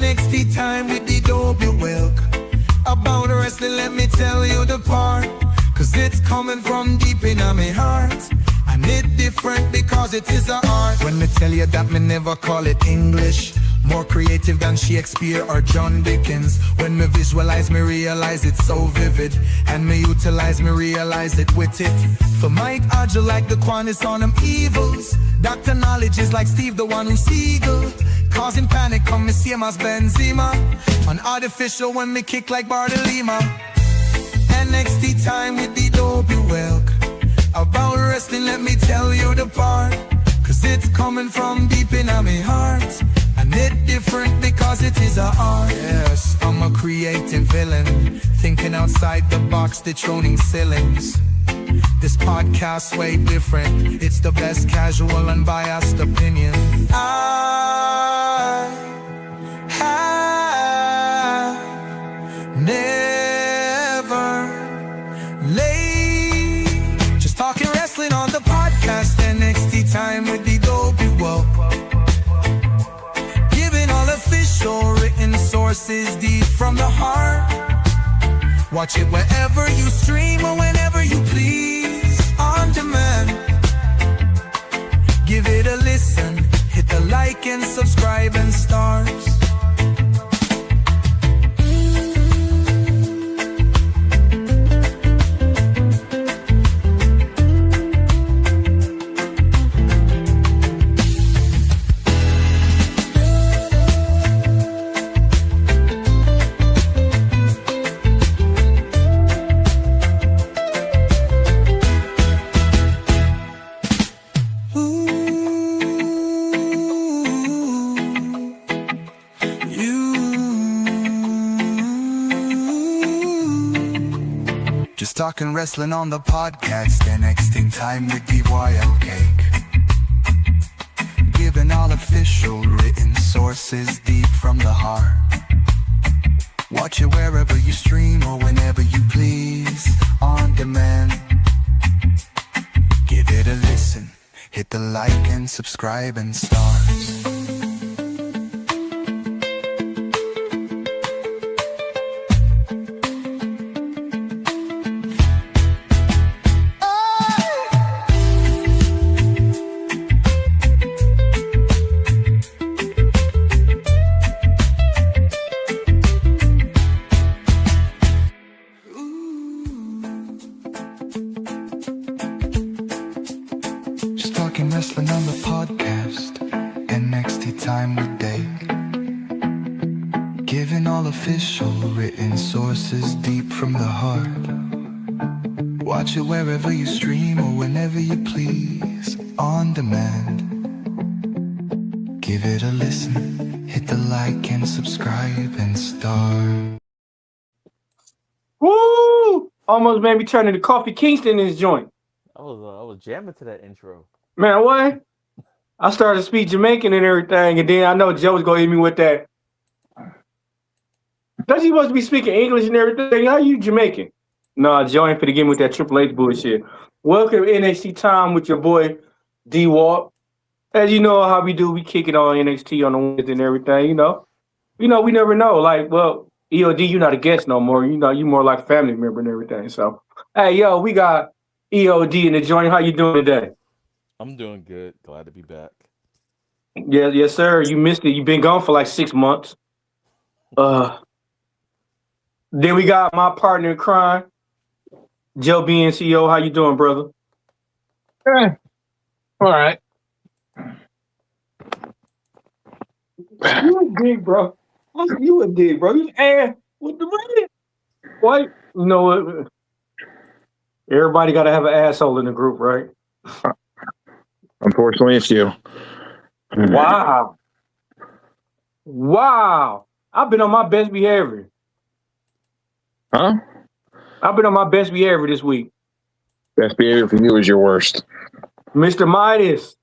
NXT time with the P.U.W.F. About wrestling, let me tell you the part, cause it's coming from deep in my heart. And it different because it is an art. When me tell you that me never call it English, more creative than Shakespeare or John Dickens. When me visualize, me realize it's so vivid, and me utilize, me realize it with it. For Mike Agile like the Quanis on them evils. Dr. Knowledge is like Steve the one who's Siegel, causing panic come me same as Benzema. On artificial when me kick like Bartolima. NXT time with the P.U.W.F. About wrestling, let me tell you the part, cause it's coming from deep in my heart. And it different because it is an art. Yes, I'm a creative villain, thinking outside the box, dethroning ceilings. This podcast way different, it's the best casual unbiased opinion. I have never laid. Just talking wrestling on the podcast, NXT time with the P.U.W.F. Giving all official written sources deep from the heart. Watch it wherever you stream or whenever you please, on demand. Give it a listen, hit the like and subscribe and stars. Just talking wrestling on the podcast, NXT time with P.U.W.F. cake. Giving all official written sources deep from the heart. Watch it wherever you stream or whenever you please, on demand. Give it a listen, hit the like and subscribe and stars. Wrestling on the podcast, NXT time with Dave. Giving all official written sources deep from the heart. Watch it wherever you stream or whenever you please, on demand. Give it a listen, hit the like and subscribe and start. Woo! Almost made me turn into Coffee Kingston in this joint. I was jamming to that intro. Man, what? I started to speak Jamaican and everything, and then I know Joe was gonna hit me with that. Does he supposed to be speaking English and everything? How you Jamaican? Nah, Joe ain't finna get me with that Triple H bullshit. Welcome to NXT time with your boy D-Walk. As you know how we do, we kick it on NXT on the Wednesday and everything. You know, we never know. Like, well, EOD, you're not a guest no more. You know, you more like a family member and everything. So, hey, yo, we got EOD in the joint. How you doing today? I'm doing good. Glad to be back. Yeah, yes, sir. You missed it. You've been gone for like 6 months. Then we got my partner in crime, Joe BNCO. How you doing, brother? All right. You a dig, bro. You a dig, bro. You ass with the money. What? You know what? Everybody got to have an asshole in the group, right? Unfortunately, it's you. Wow. Wow. I've been on my best behavior. Huh? I've been on my best behavior this week. Best behavior for you is your worst. Mr. Midas.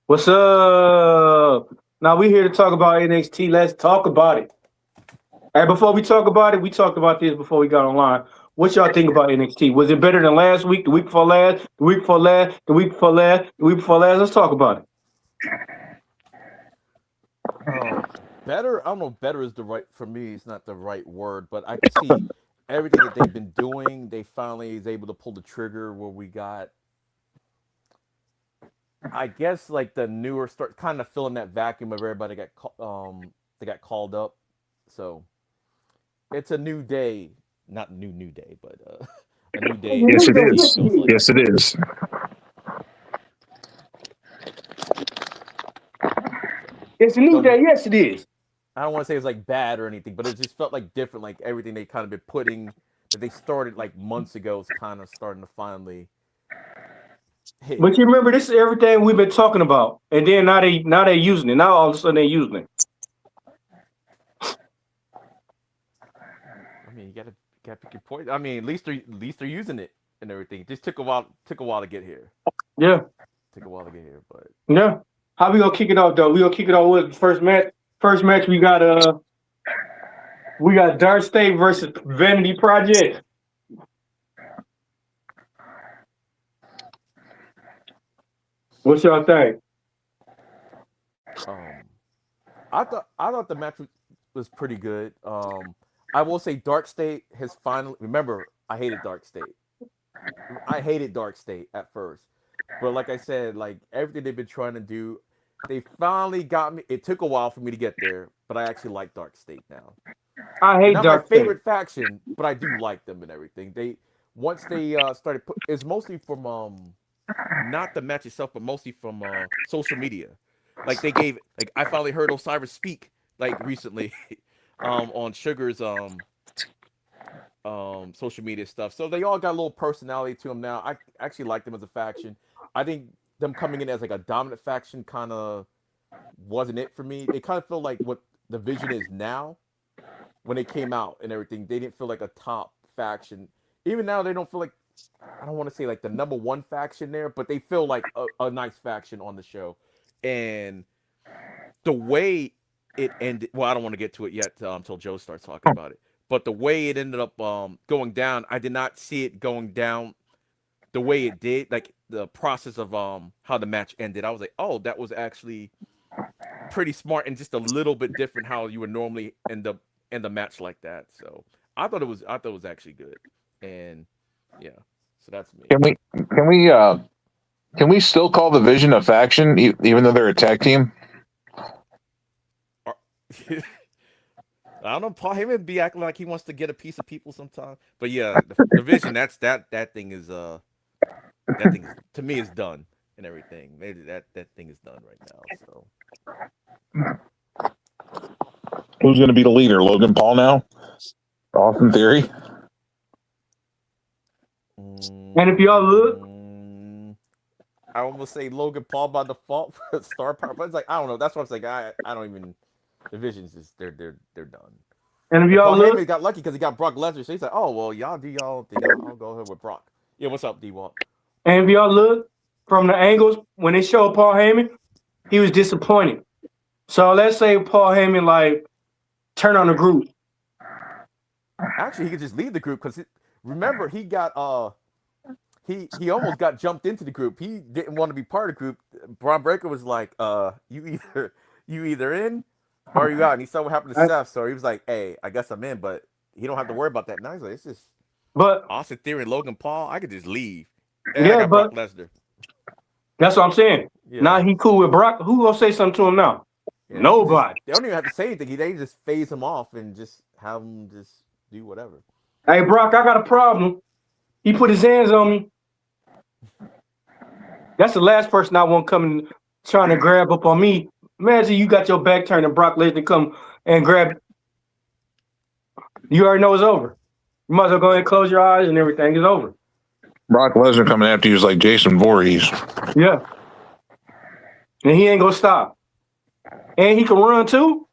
What's up? Now we here to talk about NXT. Let's talk about it. Hey, before we talk about it, we talked about this before we got online. What y'all think about NXT? Was it better than last week, the week before last, the week before last, the week before last, the week before last? Let's talk about it. better. I don't know. Better is the right for me. It's not the right word, but I can see everything that they've been doing. They finally is able to pull the trigger where we got. I guess like the newer start kind of filling that vacuum of everybody they got called up. So it's a new day, not new day, but a new day. Yes, it Yes, is. it is. Yes, it is. It's a new day. Yes, it is. I don't want to say it's like bad or anything, but it just felt like different. Like everything they kind of been putting that they started like months ago is kind of starting to finally hit. But you remember, this is everything we've been talking about, and then now they using it. Now all of a sudden they using it. I mean, you gotta pick your point. I mean, at least they're using it and everything. It just took a while to get here. Yeah, Took a while to get here, but yeah. How we gonna kick it off though? We gonna kick it off with the first match. First match we got Dark State versus Vanity Project. What y'all think? I thought the match was pretty good. I will say Dark State has finally. Remember, I hated Dark State. I hated Dark State at first, but like I said, like everything they've been trying to do, they finally got me. It took a while for me to get there, but I actually like Dark State now. I hate Not Dark my State. favorite faction, but I do like them and everything. Once they started it's mostly from not the match itself, but mostly from social media. Like they gave like I finally heard Osiris speak like recently on Sugar's social media stuff. So they all got a little personality to them now. I actually like them as a faction. I think them coming in as like a dominant faction kind of wasn't it for me. They kind of feel like what the vision is now. When they came out and everything, they didn't feel like a top faction. Even now, they don't feel like, I don't want to say like the number one faction there, but they feel like a nice faction on the show. And the way it ended, well, I don't want to get to it yet until Joe starts talking about it. But the way it ended up going down, I did not see it going down the way it did. Like the process of how the match ended, I was like, oh, that was actually pretty smart and just a little bit different how you would normally end up in the match like that. So I thought it was actually good. And yeah, so that's me. Can we still call the Vision a faction even though they're a tag team? I don't know. Paul Heyman be acting like he wants to get a piece of people sometimes. But yeah, the Vision, that thing is to me is done and everything. Maybe that thing is done right now. So Who's going to be the leader? Logan Paul now? Austin Theory? And if y'all look, I almost say Logan Paul by default for star power, but it's like I don't know. That's what I'm saying. I don't even. The Vision's just they're done. and if y'all Paul look, Heyman got lucky because he got Brock Lesnar, so he's like, oh well, y'all do y'all thing. I'll go ahead with Brock. Yeah, what's up, D-Walt? and if y'all look from the angles when they showed Paul Heyman, he was disappointed. So let's say Paul Heyman like turn on the group. Actually, he could just leave the group because remember he got he almost got jumped into the group. He didn't want to be part of the group. Braun Breaker was like, you either in or you out. And he saw what happened to Seth, so he was like, hey, I guess I'm in, but he don't have to worry about that. Now he's like, it's just Austin Theory and Logan Paul. I could just leave. And I got Brock Lesnar. That's what I'm saying. Yeah. Now he cool with Brock. Who gonna say something to him now? Yeah, Nobody. They don't even have to say anything. They just phase him off and just have him just do whatever. Hey Brock, I got a problem. He put his hands on me. That's the last person I want coming trying to grab up on me. Imagine you got your back turned and Brock Lesnar come and grab. You already know it's over. You might as well go ahead and close your eyes and everything is over. Brock Lesnar coming after you is like Jason Voorhees. Yeah. And he ain't gonna stop. And he can run too?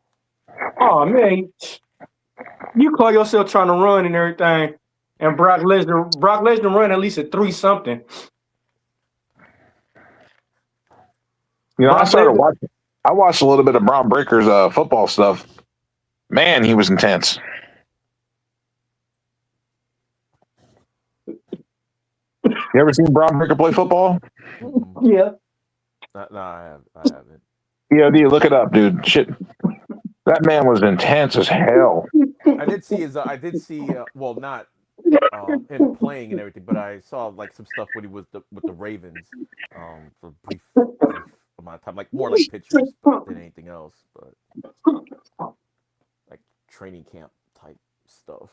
Oh man. You call yourself trying to run and everything. And Brock Lesnar run at least a 3-something. You know, I watched a little bit of Braun Breaker's football stuff. Man, he was intense. You ever seen Braun Breaker play football? Yeah. No, I haven't. Yeah, look it up, dude. Shit. That man was intense as hell. I did see his. I did see. Well, not him playing and everything, but I saw like some stuff when he was with the Ravens, for brief amount of time, like more like pictures than anything else, but like training camp type stuff.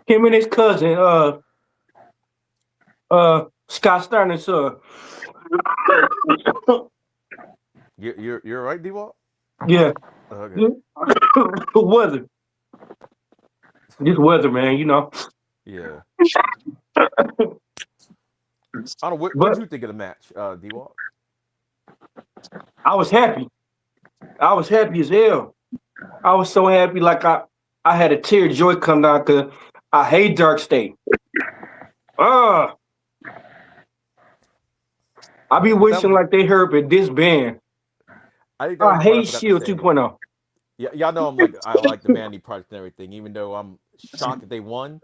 Him and his cousin, Scott Steiner's son. You're right, D-Wall? Yeah. Okay. Weather. This weather, man, you know. Yeah. I don't know. What did you think of the match, D-Wall? I was happy. I was happy as hell. I was so happy, like I had a tear of joy come down because I hate Dark State. I be wishing like they heard it disband. I hate Shield 2.0. Yeah, y'all know I like the Vanity project and everything, even though I'm shocked that they won.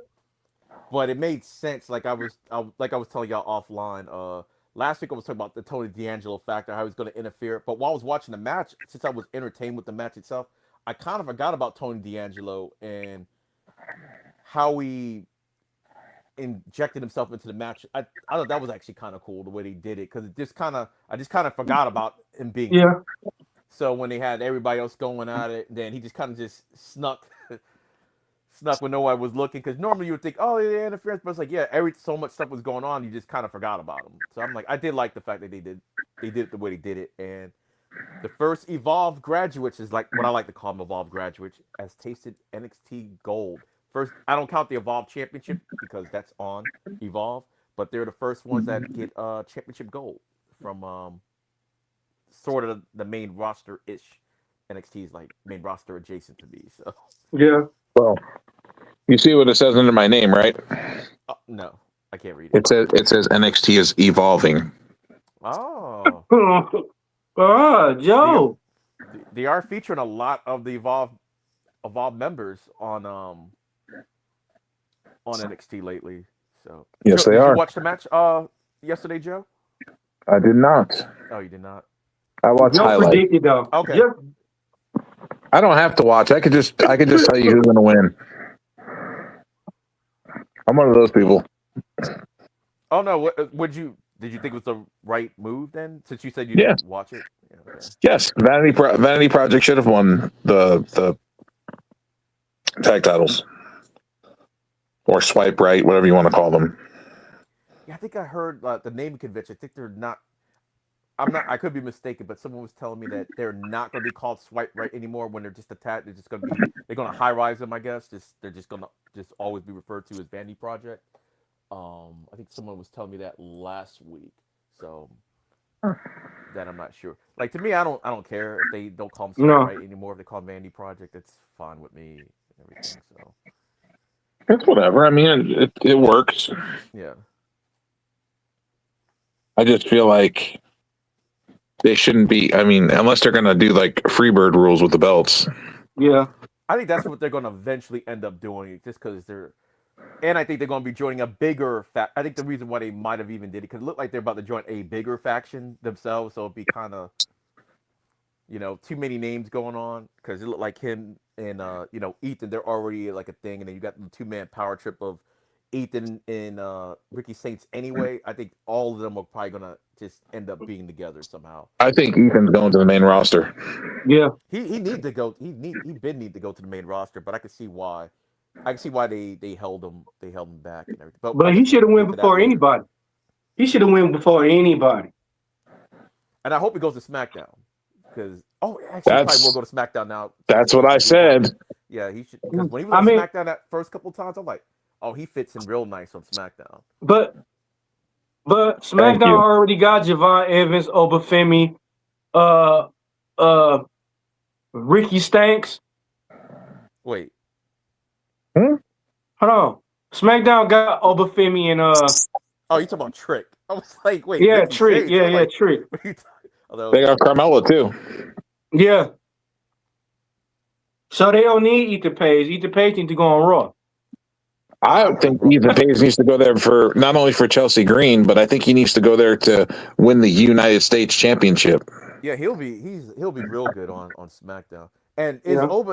But it made sense. Like I was telling y'all offline. Last week I was talking about the Tony D'Angelo factor, how he's going to interfere. But while I was watching the match, since I was entertained with the match itself, I kind of forgot about Tony D'Angelo and how he injected himself into the match. I thought that was actually kind of cool the way they did it, because I just kind of forgot about him being there. So when they had everybody else going at it, then he just kind of just snuck when nobody was looking, because normally you would think, oh, yeah, interference, but it's like, yeah, so much stuff was going on, you just kind of forgot about him. So I'm like, I did like the fact that they did it the way they did it. And the first Evolve graduates is like what I like to call them, Evolve graduates, has tasted NXT gold. First, I don't count the Evolve Championship because that's on Evolve, but they're the first ones that get Championship gold from sort of the main roster-ish. NXT is like main roster adjacent to me. So yeah. Well, you see what it says under my name, right? No, I can't read it. It says NXT is evolving. Oh. Joe. They are featuring a lot of the Evolve members on NXT lately. So yes, Joe, they are. Did you watch the match yesterday, Joe? I did not. Oh, you did not. I watched highlights. Predicted though. Okay. Just, I don't have to watch. I could just tell you who's going to win. I'm one of those people. Oh no! Did you think it was the right move then? Since you said you didn't watch it. Yeah, okay. Yes, Vanity Project should have won the tag titles, or swipe right, whatever you want to call them. Yeah, I think I heard the naming convention. I think they're not. I could be mistaken, but someone was telling me that they're not going to be called swipe right anymore when they're just attached. They're just going to be. They're going to high rise them, I guess. They're just going to always be referred to as Vanity Project. I think someone was telling me that last week, so that I'm not sure. Like, to me, I don't care if they don't call them swipe right anymore. If they call them Vanity Project, it's fine with me and everything. So it's whatever. I mean, it works. Yeah. I just feel like they shouldn't be. I mean, unless they're going to do like Freebird rules with the belts. Yeah. I think that's what they're going to eventually end up doing, just because they're. And I think they're going to be joining a bigger I think the reason why they might have even did it, because it looked like they're about to join a bigger faction themselves, so it'd be kind of, too many names going on, because it looked like him and, Ethan, they're already like a thing, and then you got the two-man power trip of Ethan and Ricky Saints anyway. I think all of them are probably going to just end up being together somehow. I think Ethan's going to the main roster. Yeah. He need to go. He need to go to the main roster, but I can see why. I can see why they held him back and everything. But he should have went before anybody. He should have went before anybody. And I hope he goes to SmackDown, because actually he probably will go to SmackDown now. That's what I said. Yeah, he should, because when he was on SmackDown that first couple of times, I'm like, oh, he fits in real nice on SmackDown. But SmackDown already got Javon Evans, Obafemi, Ricky Stanks. Wait. Hold on. SmackDown got Obafemi and Oh, you talking about Trick? I was like, wait. Yeah, Ricky Trick. Shades. Yeah, like, Trick. They got Carmella too. Yeah. So they don't need Ethan Page. Ethan Page needs to go on Raw. I think Ethan Page needs to go there for not only for Chelsea Green, but I think he needs to go there to win the United States Championship. Yeah, he'll be real good on SmackDown. And is Yeah. Oba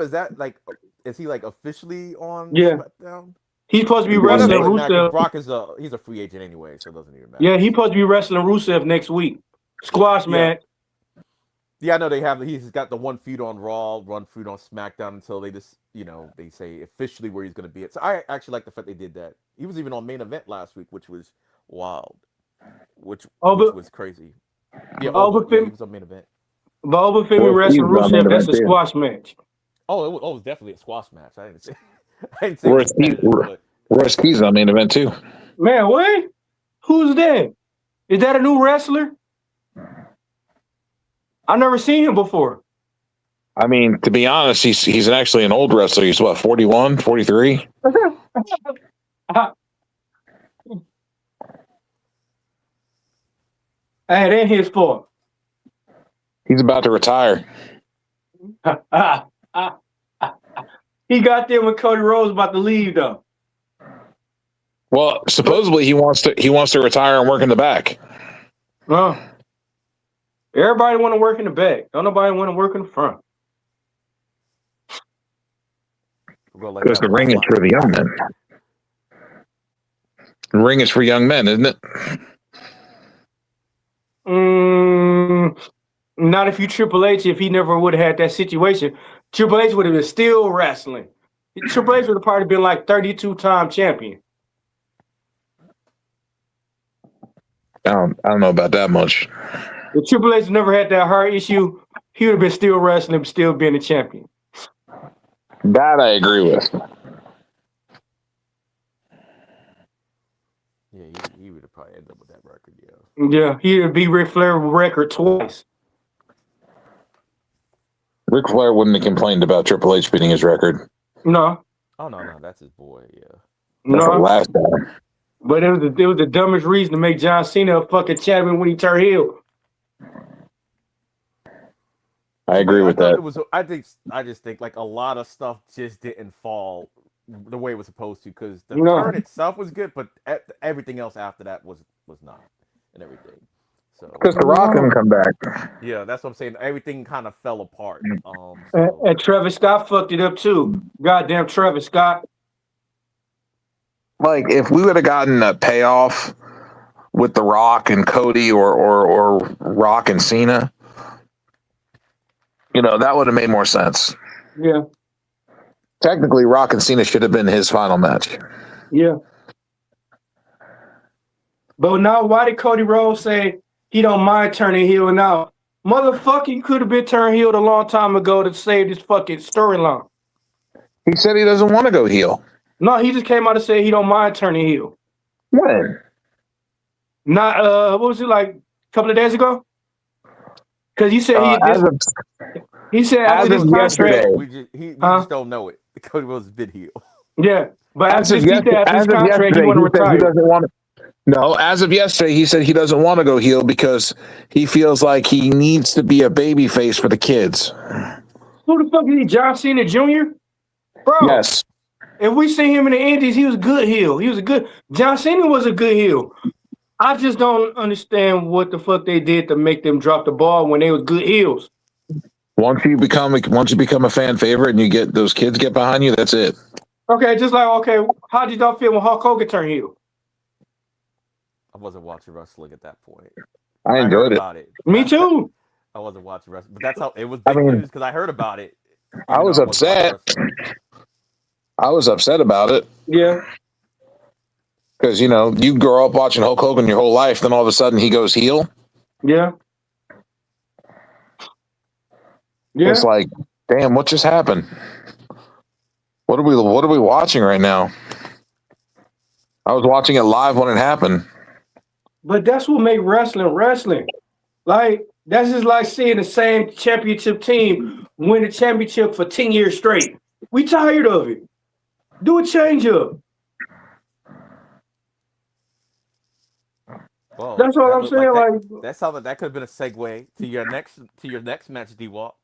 is he like officially on Yeah. SmackDown? He's supposed to be Well, it doesn't wrestling really matter 'cause Rusev. Brock is he's a free agent anyway, so it doesn't even matter. Yeah, he's supposed to be wrestling Rusev next week. Squash Yeah. match. Yeah, I know he's got the one feud on Raw, one feud on SmackDown until they just they say officially where he's going to be at. So I actually like the fact they did that. He was even on main event last week, which was wild, which was crazy. Yeah, he was on main event. But Oba Femi wrestling Rusev, that's a squash match. Oh, it was definitely a squash match. I didn't say it was competitive, but Royce Keys on main event too. Man, what? Who's that? Is that a new wrestler? I've never seen him before. I mean, to be honest, he's actually an old wrestler. He's what, 41, 43? Hey, it ain't his fault. He's about to retire. He got there when Cody Rhodes about to leave, though. Well, supposedly he wants to retire and work in the back. Everybody want to work in the back. Don't nobody want to work in the front. Because the ring is for the young men. The ring is for young men, isn't it? Not if you Triple H. If he never would have had that situation, Triple H would have been still wrestling. Triple H would have probably been like 32-time champion. I don't know about that much. If Triple H never had that heart issue, he would have been still wrestling, still being a champion. That I agree with. Yeah, he would have probably ended up with that record, yeah. Yeah, he would be Ric Flair record twice. Ric Flair wouldn't have complained about Triple H beating his record. No. Oh no, that's his boy, yeah. That's the last time. But it was the dumbest reason to make John Cena a fucking champion when he turned heel. I agree with that. I just think like a lot of stuff just didn't fall the way it was supposed to because the turn itself was good, but everything else after that was not, and everything. So because The Rock didn't come back. Yeah, that's what I'm saying. Everything kind of fell apart. And Travis Scott fucked it up too. Goddamn Travis Scott. Like if we would have gotten a payoff with The Rock and Cody or Rock and Cena, that would have made more sense. Yeah. Technically, Rock and Cena should have been his final match. Yeah. But now, why did Cody Rhodes say he don't mind turning heel now? Motherfucking could have been turned heel a long time ago to save this fucking storyline. He said he doesn't want to go heel. No, he just came out and said he don't mind turning heel. When? Not what was it like a couple of days ago? Because he said he said after this contract, we just don't know it. Cody Rhodes has been heel. Yeah, but after this contract, he want to retire. He doesn't want to. No, as of yesterday, he said he doesn't want to go heel because he feels like he needs to be a baby face for the kids. Who the fuck is he? John Cena Jr.? Bro. Yes. If we see him in the Indies, he was a good heel. John Cena was a good heel. I just don't understand what the fuck they did to make them drop the ball when they was good heels. Once you become a fan favorite and you get those kids get behind you, that's it. Okay, how did y'all feel when Hulk Hogan turned heel? I wasn't watching wrestling at that point. I enjoyed it. Me too. I wasn't watching wrestling, but that's how it was big news because I heard about it. I was upset. I was upset about it. Yeah. Because, you grow up watching Hulk Hogan your whole life, then all of a sudden he goes heel. Yeah. Yeah. It's like, damn, what just happened? What are we watching right now? I was watching it live when it happened. But that's what make wrestling. Like, that's just like seeing the same championship team win the championship for 10 years straight. We tired of it. Do a change up. Well, that's what I'm saying. That could have been a segue to your next match, D-Walk.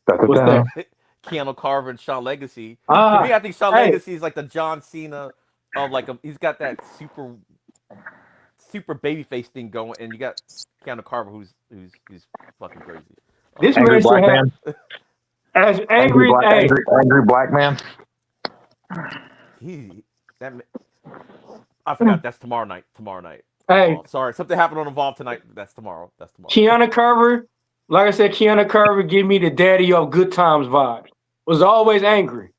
What's that? Keanu Carver and Shawn Legacy. To me, I think Shawn Legacy is like the John Cena of he's got that super babyface thing going, and you got Keanu Carver who's fucking crazy. This Angry man should black have man. as Angry angry as black, angry black man. I forgot. That's tomorrow night. Hey, Sorry, something happened on Evolve tonight. That's tomorrow. Keanu Carver, like I said, Keanu Carver give me the daddy of Good Times vibes. Was always angry.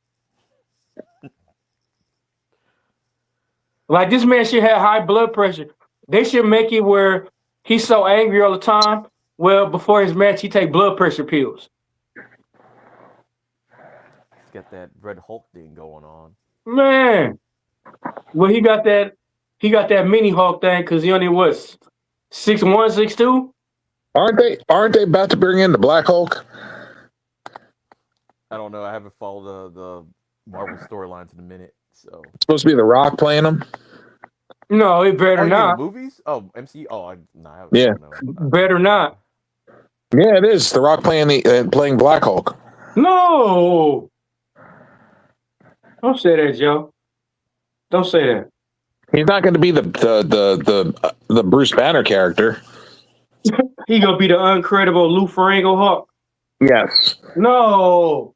Like this man should have high blood pressure. They should make it where he's so angry all the time. Well, before his match, he take blood pressure pills. He's got that Red Hulk thing going on. Man, well he got that mini Hulk thing because he only was 6'1", 6'2". Aren't they about to bring in the Black Hulk? I don't know. I haven't followed the Marvel storylines in a minute. So It's supposed to be The Rock playing him. No, it better not. The movies? Oh, MCU. Oh, I Yeah. don't know. Better not. Yeah, it is. The Rock playing Black Hulk. No. Don't say that, Joe. Don't say that. He's not going to be the Bruce Banner character. He gonna be the uncredible Lou Ferrigno Hulk. Yes, No.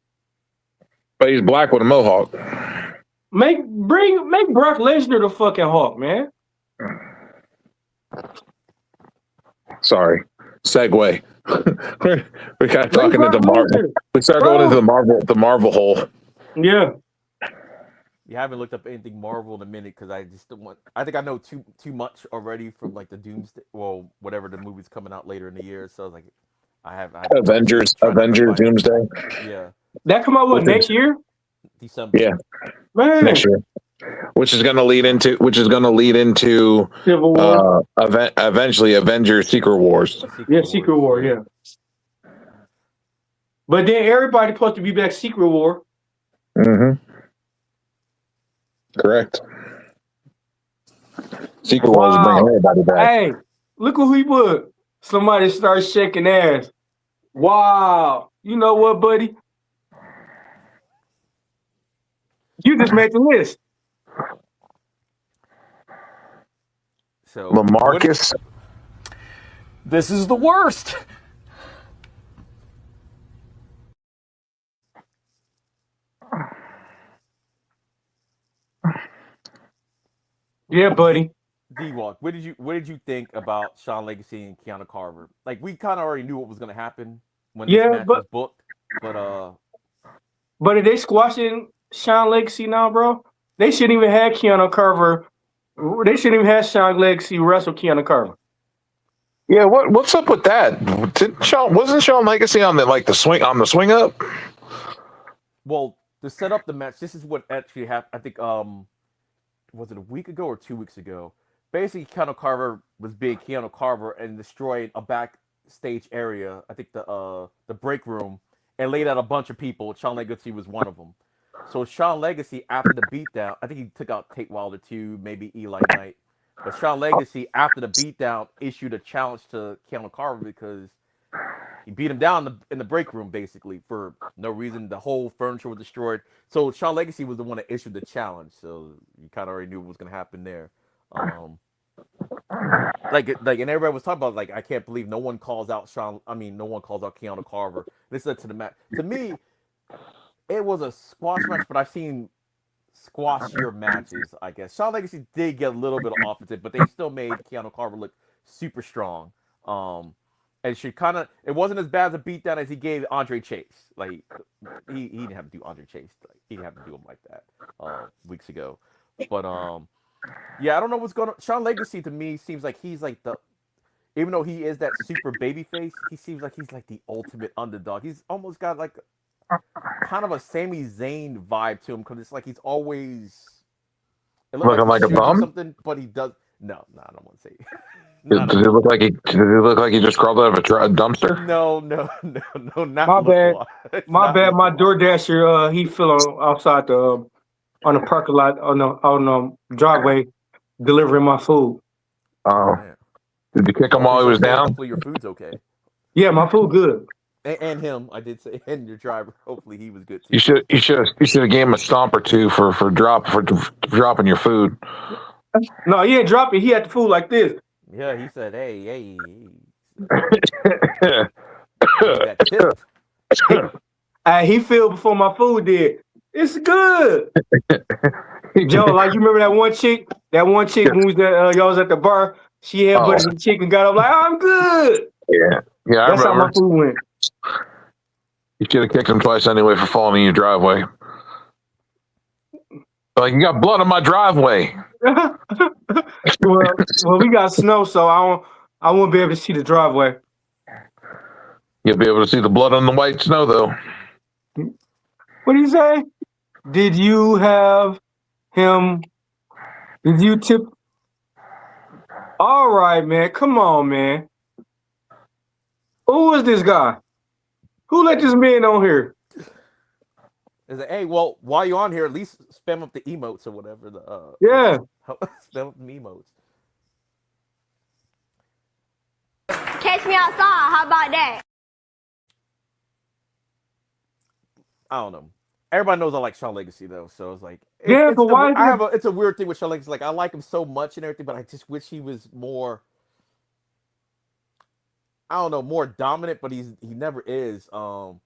but he's black with a mohawk. Make Brock Lesnar the fucking Hulk, man. Sorry, segue. We got talking into Marvel. We start going into the Marvel hole. Yeah. You haven't looked up anything Marvel in a minute because I just don't want. I think I know too much already from like the Doomsday, well, whatever the movie's coming out later in the year. So I was like, I Avengers, Doomsday. Yeah. That come out next year? December. Yeah, man. next year. Which is going to lead into Civil War. Eventually Avengers Secret Wars. Secret War. Yeah. But then everybody supposed to be back Secret War. Mm-hmm. Correct. Secret Wars is bringing everybody back. Hey, look who he put. Somebody starts shaking ass. Wow. You know what, buddy? You just made the list. So LaMarcus. This is the worst. Yeah, buddy. D-Walk, what did you think about Shawn Legacy and Keanu Carver? Like we kind of already knew what was going to happen when this match was booked, but are they squashing Shawn Legacy now, bro? They shouldn't even have Keanu Carver. They shouldn't even have Shawn Legacy wrestle Keanu Carver. Yeah, what's up with that? Wasn't Shawn Legacy on the swing up? Well, to set up the match, this is what actually happened. I think was it a week ago or 2 weeks ago? Basically, Keanu Carver was being Keanu Carver and destroyed a backstage area. I think the break room, and laid out a bunch of people. Shawn Legacy was one of them. So Shawn Legacy, after the beatdown, I think he took out Tate Wilder too, maybe Eli Knight. But Shawn Legacy, after the beatdown, issued a challenge to Keanu Carver because he beat him down in the break room, basically, for no reason. The whole furniture was destroyed. So Shawn Legacy was the one that issued the challenge. So you kind of already knew what was going to happen there. And everybody was talking about, like, I can't believe no one calls out Keanu Carver. This led to the match. To me, it was a squash match, but I've seen squashier matches, I guess. Shawn Legacy did get a little bit offensive, but they still made Keanu Carver look super strong. And it wasn't as bad as a beatdown as he gave Andre Chase. Like he didn't have to do Andre Chase. Like, he didn't have to do him like that weeks ago. But yeah, I don't know what's going on. Shawn Legacy to me seems like he's like even though he is that super baby face, he seems like he's like the ultimate underdog. He's almost got like kind of a Sami Zayn vibe to him because it's like he's always looking like a bum. Something, but he does. No, I don't want to say. Does it look like he just crawled out of a dumpster? No, not my bad. My bad. My DoorDasher, he fell outside on the parking lot on the driveway, delivering my food. Oh, did you kick him while he was down? Hopefully your food's okay. Yeah, my food good. And him, I did say, and your driver. Hopefully he was good too. You should have gave him a stomp or two for dropping your food. No, he didn't drop it. He had the food like this. Yeah, he said, "Hey." That tip. He filled before my food did. It's good. Joe, like you remember that one chick when we was at, y'all was at the bar, she had butter some chicken, got up like, I'm good. Yeah, I That's remember. how my food went. You should have kicked him twice anyway for falling in your driveway. Like, you got blood on my driveway. well, we got snow, so I won't be able to see the driveway. You'll be able to see the blood on the white snow, though. What do you say? Did you have him? Did you tip? All right, man. Come on, man. Who is this guy? Who let this man on here? Is like, hey, well, while you're on here, at least spam up the emotes or whatever. Yeah. Spam up the emotes. Catch me outside. How about that? I don't know. Everybody knows I like Shawn Legacy though, so it's like but why? it's a weird thing with Shawn Legacy. Like I like him so much and everything, but I just wish he was more. I don't know, more dominant, but he never is. Well,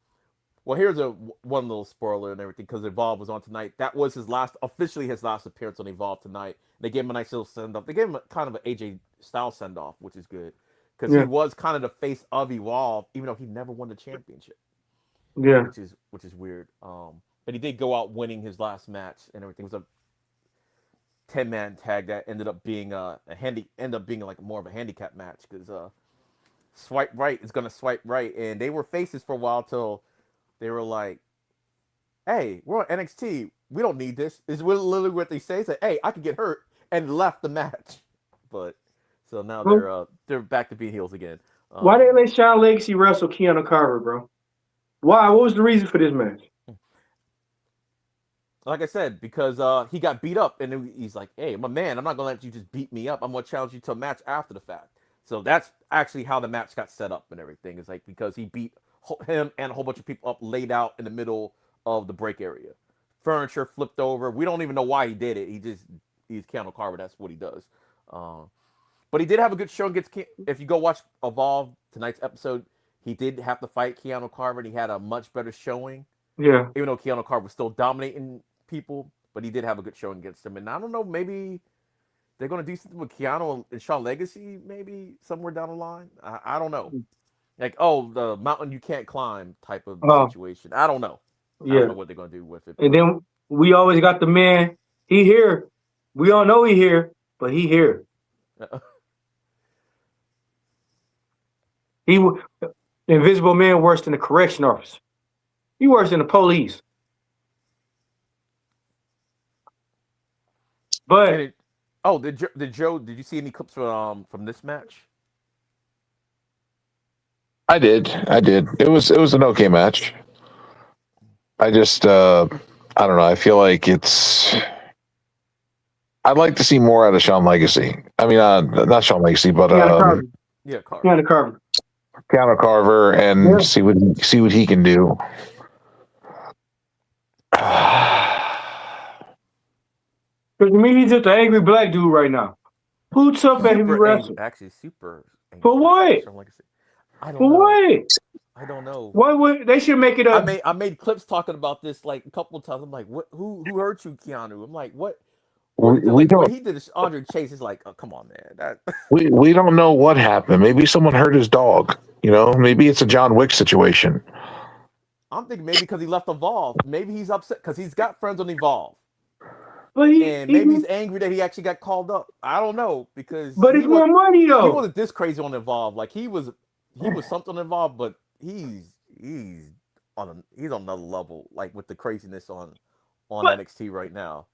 here's one little spoiler and everything because Evolve was on tonight. That was officially his last appearance on Evolve tonight. They gave him a nice little send off. They gave him kind of an AJ style send off, which is good because he was kind of the face of Evolve, even though he never won the championship. Yeah, which is weird. But he did go out winning his last match and everything. It was a 10-man tag that ended up being like more of a handicap match because Swipe Right is gonna swipe right, and they were faces for a while till they were like, "Hey, we're on NXT. We don't need this." Is literally what they say. Say, "Hey, I could get hurt," and left the match. But so now they're back to being heels again. Why didn't they let Shawn Legacy wrestle Keanu Carver, bro? Why? What was the reason for this match? Like I said, because he got beat up, and he's like, "Hey, my man, I'm not gonna let you just beat me up. I'm gonna challenge you to a match after the fact." So that's actually how the match got set up and everything. It's like because he beat him and a whole bunch of people up, laid out in the middle of the break area. Furniture flipped over. We don't even know why he did it. He's Keanu Carver. That's what he does. But he did have a good show against. If you go watch Evolve tonight's episode, he did have to fight Keanu Carver, and he had a much better showing. Yeah. Even though Keanu Carver was still dominating people, but he did have a good showing against him. And I don't know, maybe they're going to do something with Keanu and Shawn Legacy, maybe somewhere down the line. I don't know. Like, the mountain you can't climb type of situation. I don't know. Yeah. I don't know what they're going to do with it. And then we always got the man. He here. We all know he here, but he here. Invisible Man worse than the correction officer. He works in the police. But did you see any clips from this match? I did. It was an okay match. I just I don't know. I feel like I'd like to see more out of Shawn Legacy. I mean, not Shawn Legacy, but Carver. Keanu Carver, and see what he can do. Because to me, he's just an angry black dude right now. Who took that heavy wrestling? Actually, super angry. For what? I don't For know. what? I don't know. Why would they should make it up? I made clips talking about this like a couple of times. I'm like, what? Who hurt you, Keanu? I'm like, what? We don't. What he did this Andre Chase is like, oh, come on, man. We don't know what happened. Maybe someone hurt his dog. Maybe it's a John Wick situation. I'm thinking maybe because he left Evolve. Maybe he's upset because he's got friends on Evolve. But maybe he's angry that he actually got called up. I don't know because. But it's more money though. He wasn't this crazy on Evolve. Like he was something involved, but he's on another level. Like with the craziness on NXT right now.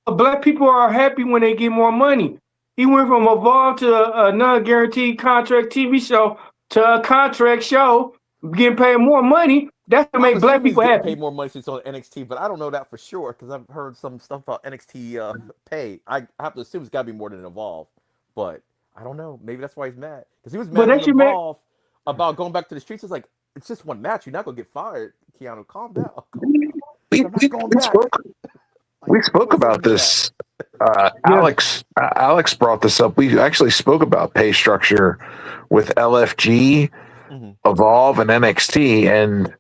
Black people are happy when they get more money. He went from Evolve to a non-guaranteed contract TV show to a contract show, getting paid more money. That's to make black people happy. Paid more money since on NXT, but I don't know that for sure because I've heard some stuff about NXT pay. I have to assume it's got to be more than Evolve, but I don't know. Maybe that's why he's mad because he was mad on Evolve about going back to the streets. It's like it's just one match. You're not gonna get fired, Keanu. Calm down. We spoke about this. Alex brought this up. We actually spoke about pay structure with LFG Evolve and NXT, and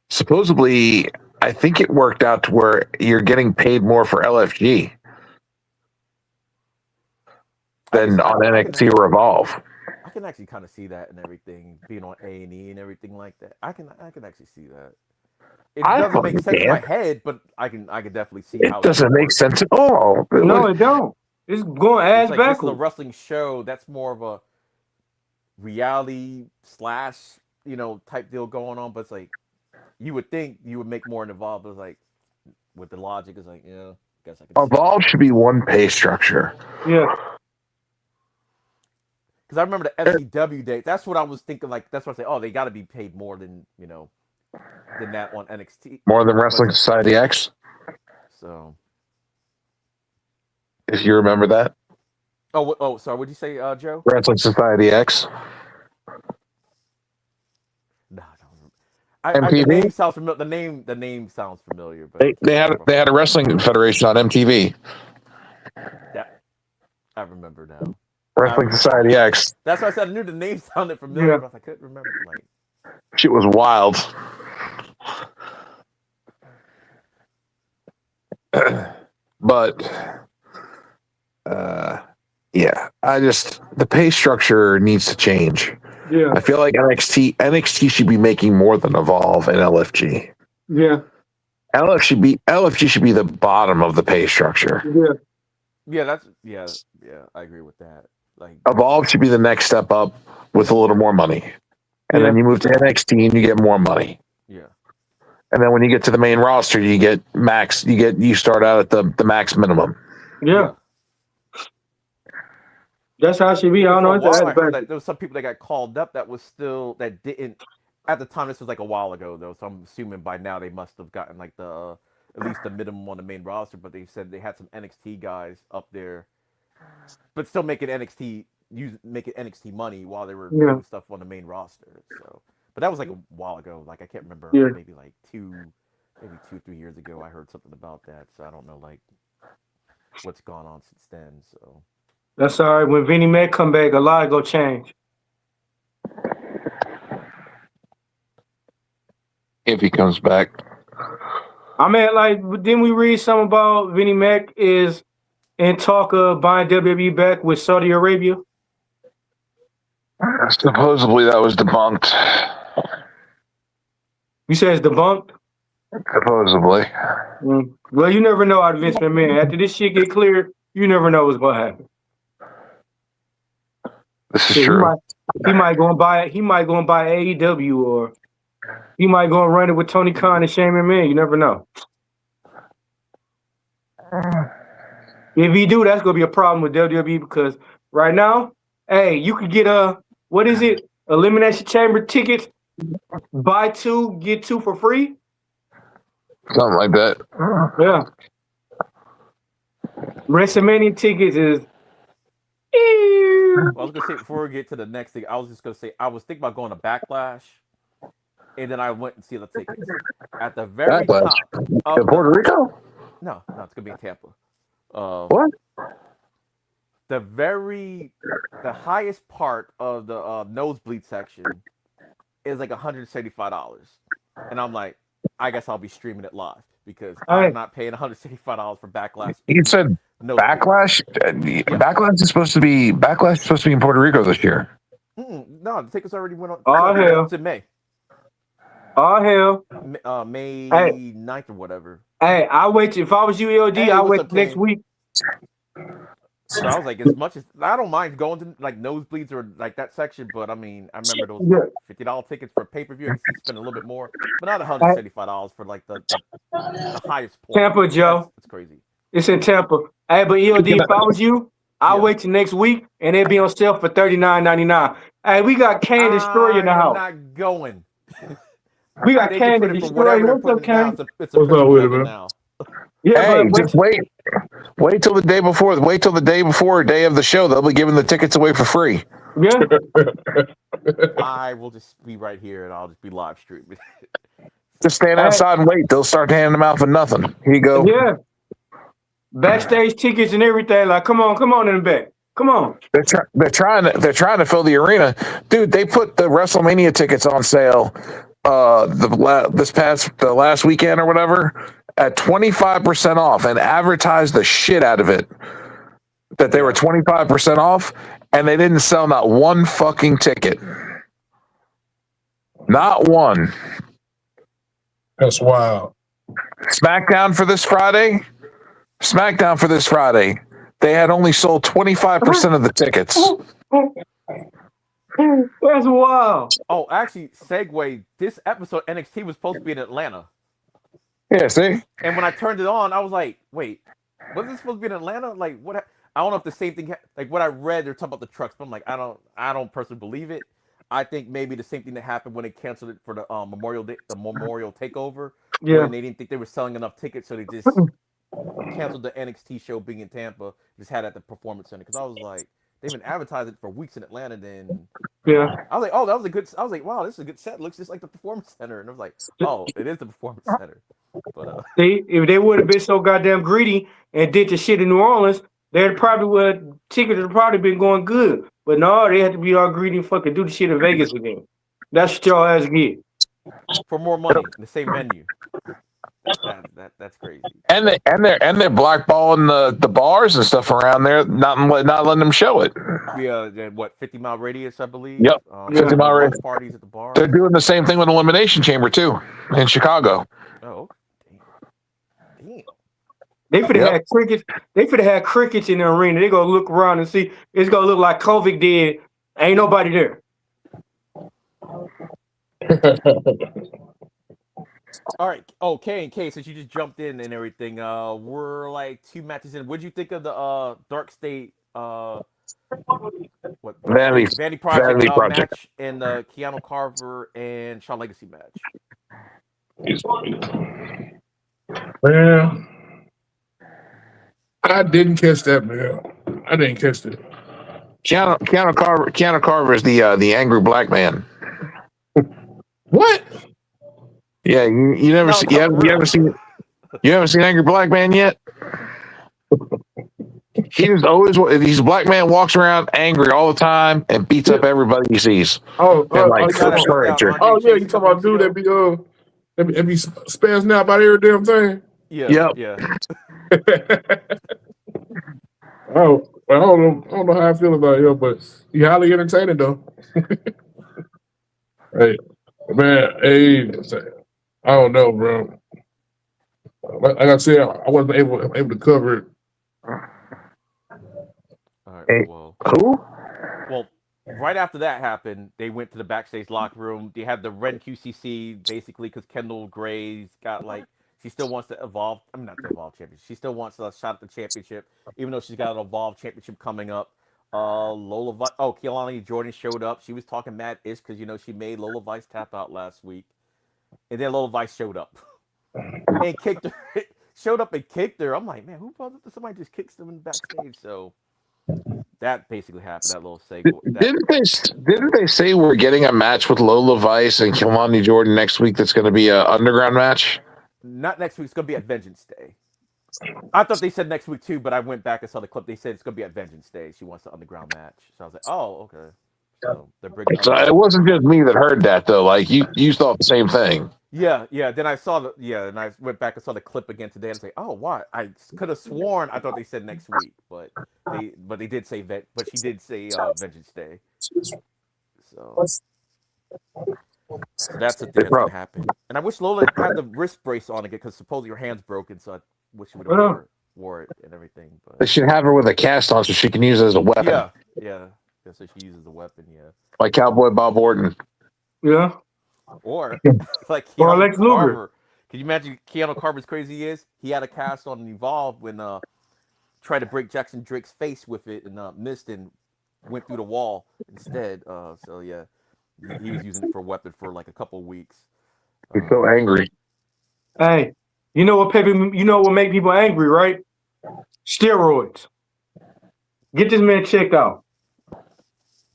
supposedly, I think it worked out to where you're getting paid more for LFG than on NXT or Evolve. I can actually kind of see that and everything, being on A&E and everything like that. I can actually see that. It doesn't make sense in my head, but I can definitely see how it doesn't make sense at all. No, it don't. It's going ass like, backwards. This is a wrestling show that's more of a reality slash, type deal going on, but it's like you would think you would make more involved, but it's like with the logic, it's like, I guess I could. Evolve should be one pay structure. Yeah. Because I remember the FCW days. That's what I was thinking. Like, that's what I say. Oh, they got to be paid more than than that on NXT. More than Wrestling Society X. So, if you remember that. Oh, sorry. What'd you say, Joe? Wrestling Society X. No, I don't. MTV? The name sounds familiar. The name sounds familiar. But they had a wrestling federation on MTV. Yeah, I remember now. Wrestling Society X. That's why I said I knew the name sounded familiar, but I couldn't remember. Like, shit was wild. But yeah, the pay structure needs to change. Yeah. I feel like NXT should be making more than Evolve and LFG. Yeah. LFG should be the bottom of the pay structure. Yeah. Yeah, I agree with that. Like, Evolve should be the next step up with a little more money. And then you move to NXT and you get more money. Yeah. And then when you get to the main roster, you get max. You start out at the max minimum. Yeah. That's how it should be. I don't know. I heard that there was some people that got called up that didn't at the time. This was like a while ago though, so I'm assuming by now they must have gotten like at least the minimum on the main roster. But they said they had some NXT guys up there, but still making NXT money while they were doing stuff on the main roster. So, but that was like a while ago. Like I can't remember. Maybe like 2-3 years ago, I heard something about that. So I don't know like what's gone on since then. So that's all right. When Vinnie Mac come back, a lot go change. If he comes back, I mean, like, didn't we read something about Vinnie Mac is in talk of buying WWE back with Saudi Arabia? Supposedly that was debunked. You said it's debunked? Supposedly. Well, you never know out of Vince McMahon. After this shit get cleared, you never know what's going to happen. This is true. He might go and buy AEW, or he might go and run it with Tony Khan and Shane McMahon. You never know. If he do, that's gonna be a problem with WWE because right now, hey, you could get Elimination Chamber tickets, buy 2, get 2 for free. Something like that. Yeah. WrestleMania tickets is. I was gonna say before we get to the next thing, I was just gonna say I was thinking about going to Backlash, and then I went and see the tickets at the very top. In Puerto Rico? No, it's gonna be in Tampa. What? The highest part of the nosebleed section is like $175, and I'm like, I guess I'll be streaming it live because I'm not paying $175 for Backlash. You said Backlash? Backlash is supposed to be in Puerto Rico this year. No, the tickets already went on. Oh hell! It's in May. Oh hell! May 9th or whatever. Hey, I wait. If I was you, LD, I wait next week. So I was like, as much as I don't mind going to like nosebleeds or like that section, but I mean, I remember those $50 tickets for pay per view. I spend a little bit more, but not $175 for like the highest point. Tampa, Joe. It's crazy. It's in Tampa. Hey, but EOD, if I was you, I'll wait till next week and it'll be on sale for $39.99. Hey, we got Kane Destroyer in the house. I'm not going. We got Kane Destroyer. What's up, Kane? It's a with it, now. Yeah, hey, just wait. Wait till the day before. Wait till the day before, day of the show. They'll be giving the tickets away for free. Yeah. I will just be right here and I'll just be live streaming. Just stand outside and wait. They'll start handing them out for nothing. Here you go. Yeah. Backstage tickets and everything. Like, come on in the back. Come on. They're trying to fill the arena, dude. They put the WrestleMania tickets on sale the last weekend or whatever at 25% off and advertised the shit out of it that they were 25% off, and they didn't sell not one fucking ticket. Not one. That's wild. SmackDown for this Friday, they had only sold 25% of the tickets. That's wild. Oh, actually, segue. This episode NXT was supposed to be in Atlanta. Yeah, see? And when I turned it on, I was like, wait, was this supposed to be in Atlanta? Like, what? I don't know if the same thing. Like what I read, they're talking about the trucks, but I'm like, I don't personally believe it. I think maybe the same thing that happened when they canceled it for the Memorial Takeover. Yeah. When they didn't think they were selling enough tickets, so they just canceled the NXT show being in Tampa. Just had it at the Performance Center because I was like, they've been advertising for weeks in Atlanta. Then Yeah. I was like, oh, that was a good. I was like, wow, this is a good set. It looks just like the Performance Center. And I was like, oh, it is the Performance Center. But if they would have been so goddamn greedy and did the shit in New Orleans, tickets would probably been going good. But no, they had to be all greedy and fucking do the shit in Vegas again. That's what y'all ass get. for more money in the same venue. That's crazy. And they're blackballing the bars and stuff around there, not letting them show it. Yeah, what 50-mile radius, I believe. Yep, 50-mile radius. Parties at the bar. They're doing the same thing with Elimination Chamber too in Chicago. Oh, damn. They could have had crickets. They could have had crickets in the arena. They gonna look around and see. It's gonna look like COVID did. Ain't nobody there. All right. Okay, since you just jumped in and everything, we're like 2 matches in. What'd you think of the Dark State Vanity Project match and the Keanu Carver and Shawn Legacy match? Man, I didn't catch that, man. I didn't catch it. Keanu Carver is the angry black man. What? Yeah, you haven't seen Angry Black Man yet? He's a black man, walks around angry all the time and beats up everybody he sees. You flips furniture. Oh yeah, you talking about dude that be spazzing out about every damn thing? Yeah. Oh, I don't know how I feel about him, but he's highly entertaining though. Hey, man, I don't know, bro. Like I said, I wasn't able to cover it. All right. Well, right after that happened, they went to the backstage locker room. They had the Ren QCC basically because Kendall Gray's got she still wants to evolve. I mean, not the Evolve Championship. She still wants a shot at the championship, even though she's got an Evolve Championship coming up. Kehlani Jordan showed up. She was talking mad ish because she made Lola Vice tap out last week, and then Lola Vice showed up and kicked her. Showed up and kicked her. I'm like, man, who brought up that somebody just kicks them in the backstage? So that basically happened. That little segue. Didn't they say we're getting a match with Lola Vice and Kehlani Jordan next week? That's going to be an underground match. Not next week. It's going to be at Vengeance Day. I thought they said next week too, but I went back and saw the clip. They said it's going to be at Vengeance Day. She wants the underground match. So I was like, oh, okay. So they're bringing. So it wasn't just me that heard that though. Like you thought the same thing. Yeah. Then I saw and I went back and saw the clip again today and say, oh, why? I could have sworn I thought they said next week, but they did say but she did say Vengeance Day. So that's the thing that's gonna happen. And I wish Lola had the wrist brace on again because supposedly her hand's broken. So I wish she would have wore it and everything. But they should have her with a cast on so she can use it as a weapon. Yeah. So she uses a weapon. Yeah. Like Cowboy Bob Orton. Yeah. Or like Keanu Luger. Carver. Can you imagine Keanu Carver's crazy he is? He had a cast on and Evolve when tried to break Jackson Drake's face with it and missed and went through the wall instead. So yeah, he was using it for a weapon for like a couple of weeks. He's so angry. Hey, you know what make people angry, right? Steroids. Get this man checked out.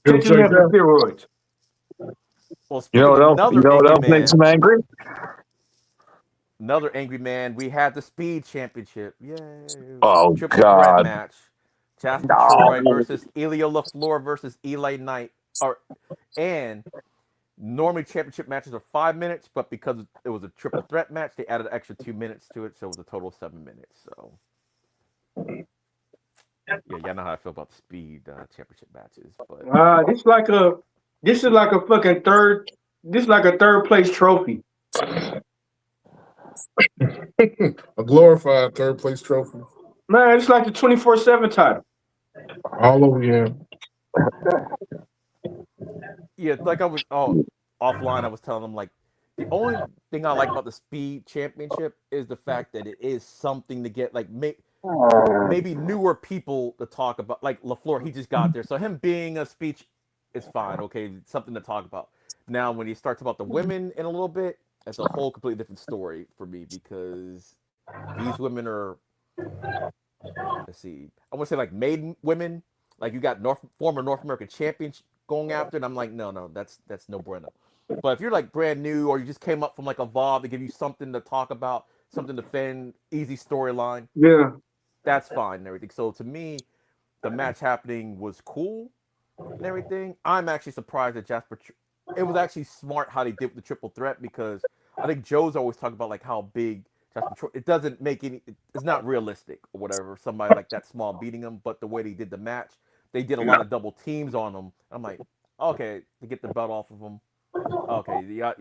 Get this man for steroids. Well, You know what else makes him angry? Another angry man. We had the Speed Championship. Yay! Oh Triple God! threat match Jasper Troy versus Elio LaFleur versus Eli Knight. And normally championship matches are 5 minutes, but because it was a triple threat match, they added an extra 2 minutes to it, so it was a total of 7 minutes. So yeah, y'all know how I feel about the speed championship matches. But this is like a fucking third. This is like a third place trophy. A glorified third place trophy. Man, it's like the 24/7 title. All over here. yeah, like I was offline, I was telling them like the only thing I like about the speed championship is the fact that it is something to get like maybe newer people to talk about. Like LaFleur, he just got there, so him being a speech is fine. Okay, it's something to talk about. Now, when he starts about the women in a little bit, that's a whole completely different story for me because these women are, let's see, I want to say like maiden women. Like you got former North American champions going after, and I'm like, no, that's no bueno. But if you're like brand new or you just came up from like Evolve to give you something to talk about, something to defend, easy storyline, Yeah, that's fine and everything. So to me, the match happening was cool and everything. I'm actually surprised that Jasper. It was actually smart how they did with the triple threat because I think Joe's always talking about like how big Jasper. It doesn't make any. It's not realistic or whatever. Somebody like that small beating him, but the way they did the match, they did a lot of double teams on him. I'm like, okay, to get the belt off of him. Okay, yeah,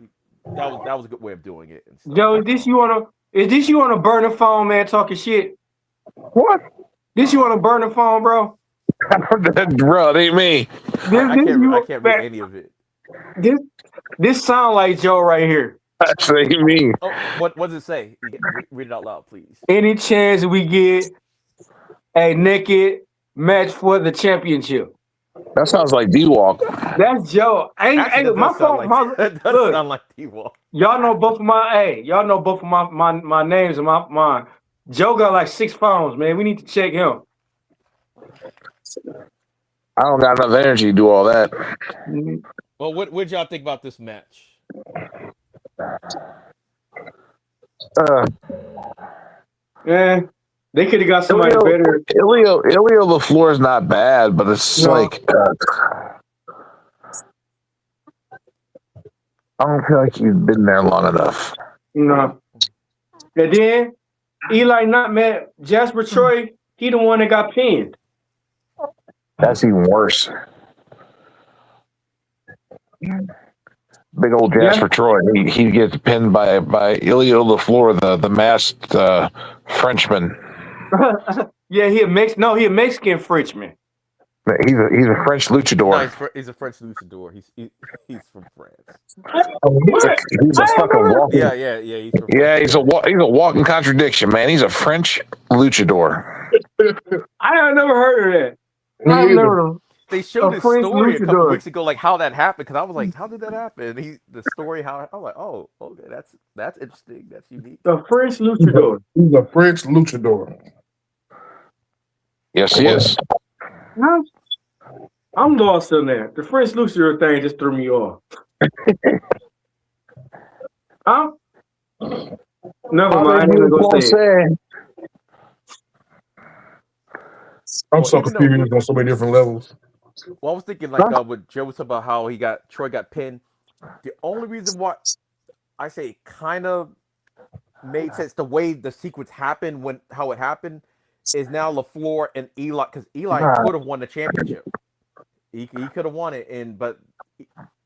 that was a good way of doing it. And stuff. Joe, is this you on a burner phone, man? Talking shit. What? This you on a burner phone, bro? Bro, it ain't me. I can't read any of it. This sound like Joe right here. That's what you mean. Oh, what does it say? Read it out loud, please. Any chance we get a naked match for the championship? That sounds like D-Walk. That's Joe. Actually, My phone. That does sound like D-Walk. Y'all know both of my names and mine. Joe got like 6 phones, man. We need to check him. I don't got enough energy to do all that. Well, what y'all think about this match? Yeah, they could have got somebody better. Elio LaFleur is not bad, but it's like I don't feel like you've been there long enough. No. And then Eli not met Jasper Troy. He the one that got pinned. That's even worse. Big old Jasper Troy. He gets pinned by Elio LaFleur, the masked Frenchman. Yeah, he a Mexican Frenchman. He's a French luchador. No, he's a French luchador. He's from France. He's a fucking walking. Yeah. He's from France. He's a walking contradiction, man. He's a French luchador. I have never heard of that. I've never. They showed his story a couple weeks ago, like how that happened. Because I was like, how did that happen? The story, how I was like, oh, okay, that's interesting. That's unique. The French luchador. He's a French luchador. Yes, he is. I'm lost in there. The French luchador thing just threw me off. Huh? Never mind. I ain't gonna go say it. I'm so confused on so many different levels. Well, I was thinking like what Joe was talking about how Troy got pinned. The only reason why I say it kind of made sense the way the sequence happened how it happened is now LaFleur and Eli, because Eli could have won the championship. He could have won it, but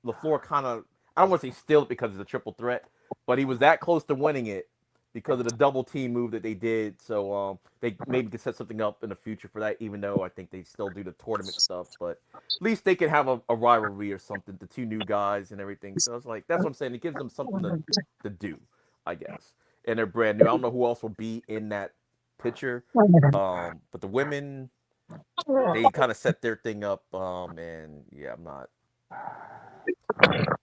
LaFleur kind of, I don't want to say steal it because it's a triple threat, but he was that close to winning it because of the double team move that they did. So they maybe could set something up in the future for that, even though I think they still do the tournament stuff. But at least they can have a rivalry or something, the two new guys and everything. So it's like, that's what I'm saying. It gives them something to do, I guess. And they're brand new. I don't know who else will be in that picture. But the women, they kind of set their thing up. And yeah, I'm not.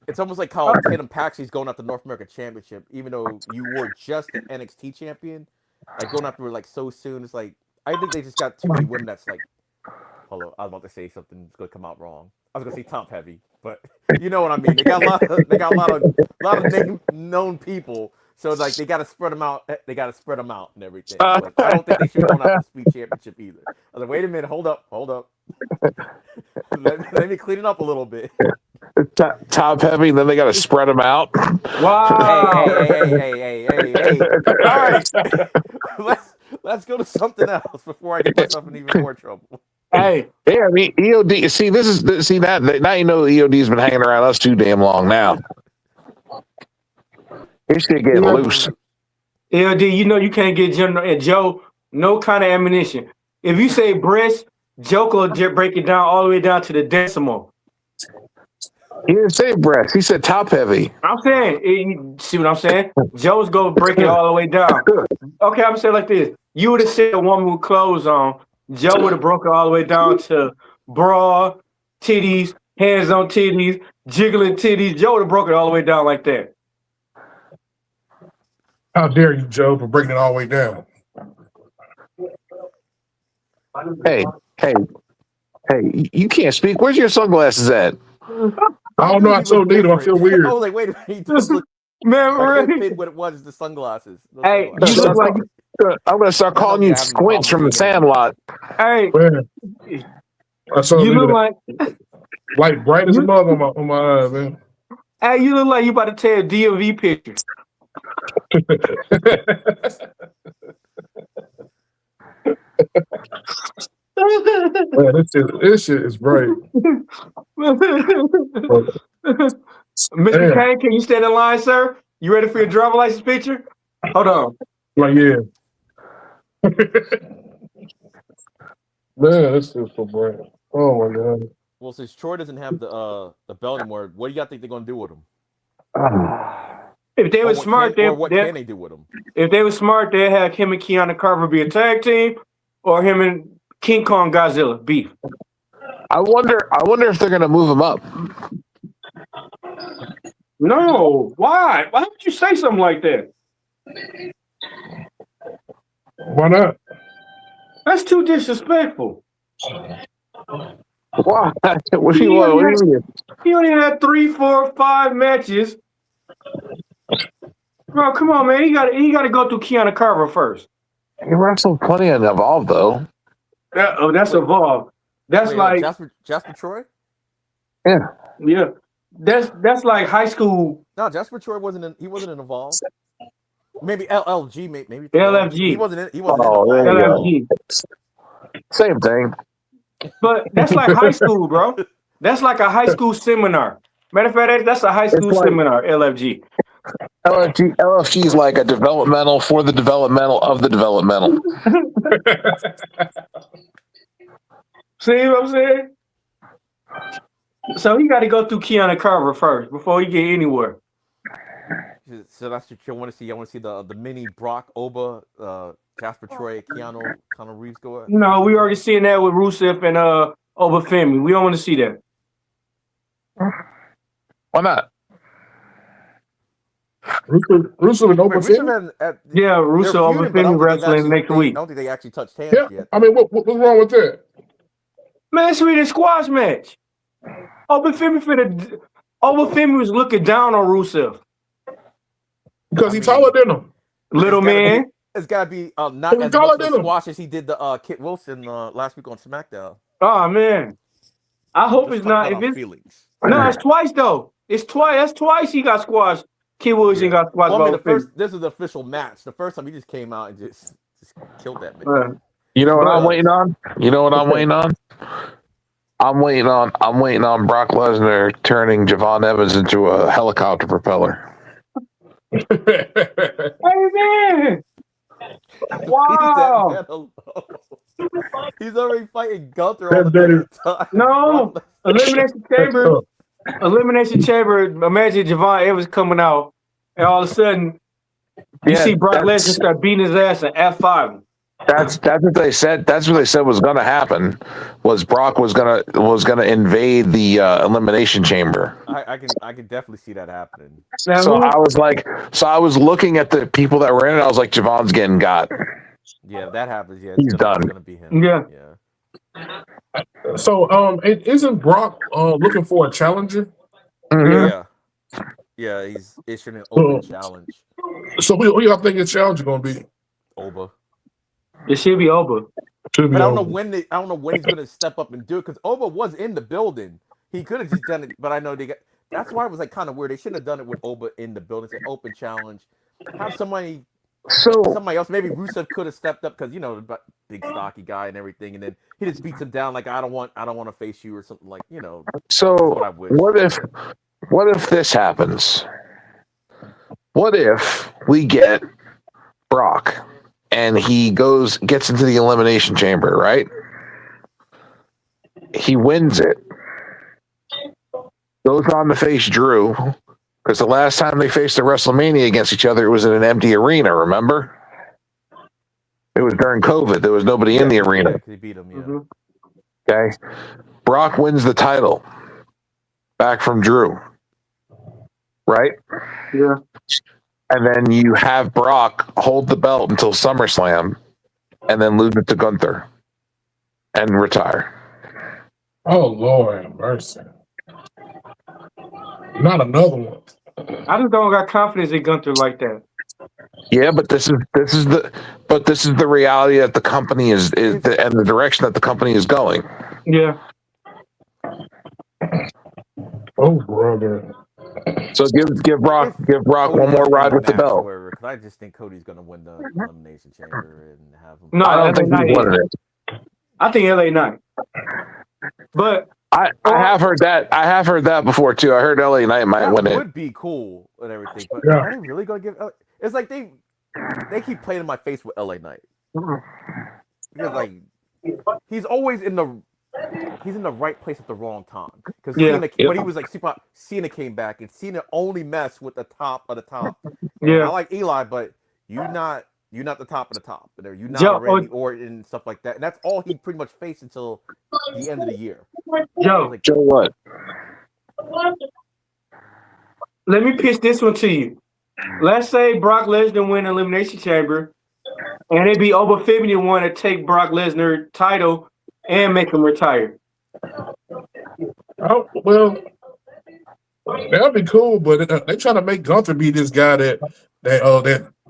It's almost like how Tatum Paxley's going after the North American Championship, even though you were just an NXT champion. Like going after like so soon, it's like I think they just got too many women. That's like, hold on, I was about to say something that's gonna come out wrong. I was gonna say top heavy, but you know what I mean. They got a lot of known people. So like they got to spread them out. They got to spread them out and everything. But I don't think they should be going out the Speed Championship either. I was like, wait a minute, hold up. let me clean it up a little bit. Top heavy, then they got to spread them out. Wow. Hey. All right, let's go to something else before I get myself in even more trouble. Hey, Yeah, I mean EOD. See, that now you know EOD's been hanging around us too damn long now. His shit getting loose. LD, you know you can't get Joe no kind of ammunition. If you say breast, Joe will break it down all the way down to the decimal. He didn't say breast. He said top heavy. I'm saying, you see what I'm saying? Joe's gonna break it all the way down. Okay, I'm saying like this. You would have said a woman with clothes on. Joe would have broke it all the way down to bra, titties, hands on titties, jiggling titties. Joe would have broke it all the way down like that. How dare you, Joe, for breaking it all the way down? Hey, you can't speak. Where's your sunglasses at? I don't know. I so need them. I feel weird. I was like, wait a minute. He just looked Man, like really? what it was is the sunglasses. Hey, you look like I'm gonna start calling you Squints from the Sandlot. hey, Man. I so you look like bright as a mother on my eyes, man. hey, you look like you about to take a DMV picture. Man, this shit is bright. Mr. Kane, can you stand in line, sir? You ready for your driver license picture? Hold on. Like, yeah. Man, this is so bright. Oh my god. Well, since Troy doesn't have the belt anymore, what do you think they're gonna do with him? If they were smart, what can they do with him? If they were smart, they'd have him and Keanu Carver be a tag team, or him and King Kong Godzilla beef. I wonder if they're gonna move him up. No, why? Why would you say something like that? Why not? That's too disrespectful. Why? What do you want? He only had 3, 4, 5 matches. Bro, come on, man. He got to go through Keanu Carver first. He wrestled plenty in Evolve though. That's Evolve. That's like Jasper Troy. Yeah. That's like high school. No, Jasper Troy wasn't in Evolve. Maybe LLG, maybe LFG. He wasn't in LFG. Same thing. But that's like high school, bro. That's like a high school seminar. Matter of fact, that's a high school seminar, LFG. LFG is like a developmental for the developmental of the developmental. See what I'm saying? So he got to go through Keanu Carver first before he get anywhere. So that's what you want to see. I want to see the mini Brock Oba, Jasper Troy, Keanu Reeves go. No, we already seen that with Rusev and Obafemi. We don't want to see that. Why not? Rusev and Obafemi? Yeah, Rusev Obafemi wrestling next week. I don't think they actually touched hands yet. I mean, what's wrong with that? Man, it's really a squash match. Obafemi was looking down on Rusev. Because he's taller than him. Little man. It's got to be not as much of a squash as he did the Kit Wilson last week on SmackDown. Oh, man. I hope it's not. If it's feelings. No, it's twice, though. It's twice. That's twice he got squashed. Kit Wilson got squashed. Well, I mean, this is the official match. The first time he just came out and just killed that man. You know what I'm waiting on? I'm waiting on Brock Lesnar turning Javon Evans into a helicopter propeller. Hey, man. Wow. He's already fighting Gunther all the time. No. Elimination Chamber. Imagine Javon Evans coming out, and all of a sudden, you see Brock Lesnar start beating his ass in F5. That's what they said. That's what they said was going to happen. Was Brock was gonna invade the elimination chamber. I can definitely see that happening. So I was looking at the people that were in it. I was like, Javon's getting got. Yeah, if that happens. Yeah, he's done. It's gonna be him. Yeah. So, isn't Brock looking for a challenger? Mm-hmm. Yeah, he's issuing an open challenge. So who y'all think his challenge is gonna be? Oba. It should be over. Should be But I don't over. know when he's gonna step up and do it because Oba was in the building. He could have just done it, but I know they got. That's why it was like kind of weird. They shouldn't have done it with Oba in the building. Say open challenge. Have somebody else. Maybe Rusev could have stepped up because the big stocky guy and everything, and then he just beats him down like I don't want to face you or something like So That's what I wish. what if this happens? What if we get Brock and he gets into the elimination chamber, right? He wins it. Goes on to face Drew. Because the last time they faced at WrestleMania against each other, it was in an empty arena, remember? It was during COVID. There was nobody in the arena. Yeah, he beat him, yeah. Mhm. Okay. Brock wins the title back from Drew. Right? Yeah. And then you have Brock hold the belt until SummerSlam and then lose it to Gunther and retire. Oh Lord have mercy. Not another one. I just don't got confidence in Gunther like that. Yeah, but this is the reality that the company is and the direction that the company is going. Yeah. Oh brother. So give Brock one more ride with the belt. Because I just think Cody's gonna win the elimination chamber and have him. No, I don't think he's won it. I think LA Knight. But I have heard that. I have heard that before too. I heard LA Knight might win That it. would be cool and everything, but Yeah. are they really gonna give? It's like they keep playing in my face with LA Knight because like he's always in the right place at the wrong time. Because when he was like super, Cena came back and Cena only messed with the top of the top. And I like Eli, but you're not the top of the top. You're not Randy Orton and stuff like that. And that's all he pretty much faced until the end of the year. Joe, Joe, what? let me pitch this one to you. Let's say Brock Lesnar win Elimination Chamber, and it'd be over 51 to take Brock Lesnar title and make him retire. Oh well, that'd be cool, but they trying to make Gunther be this guy that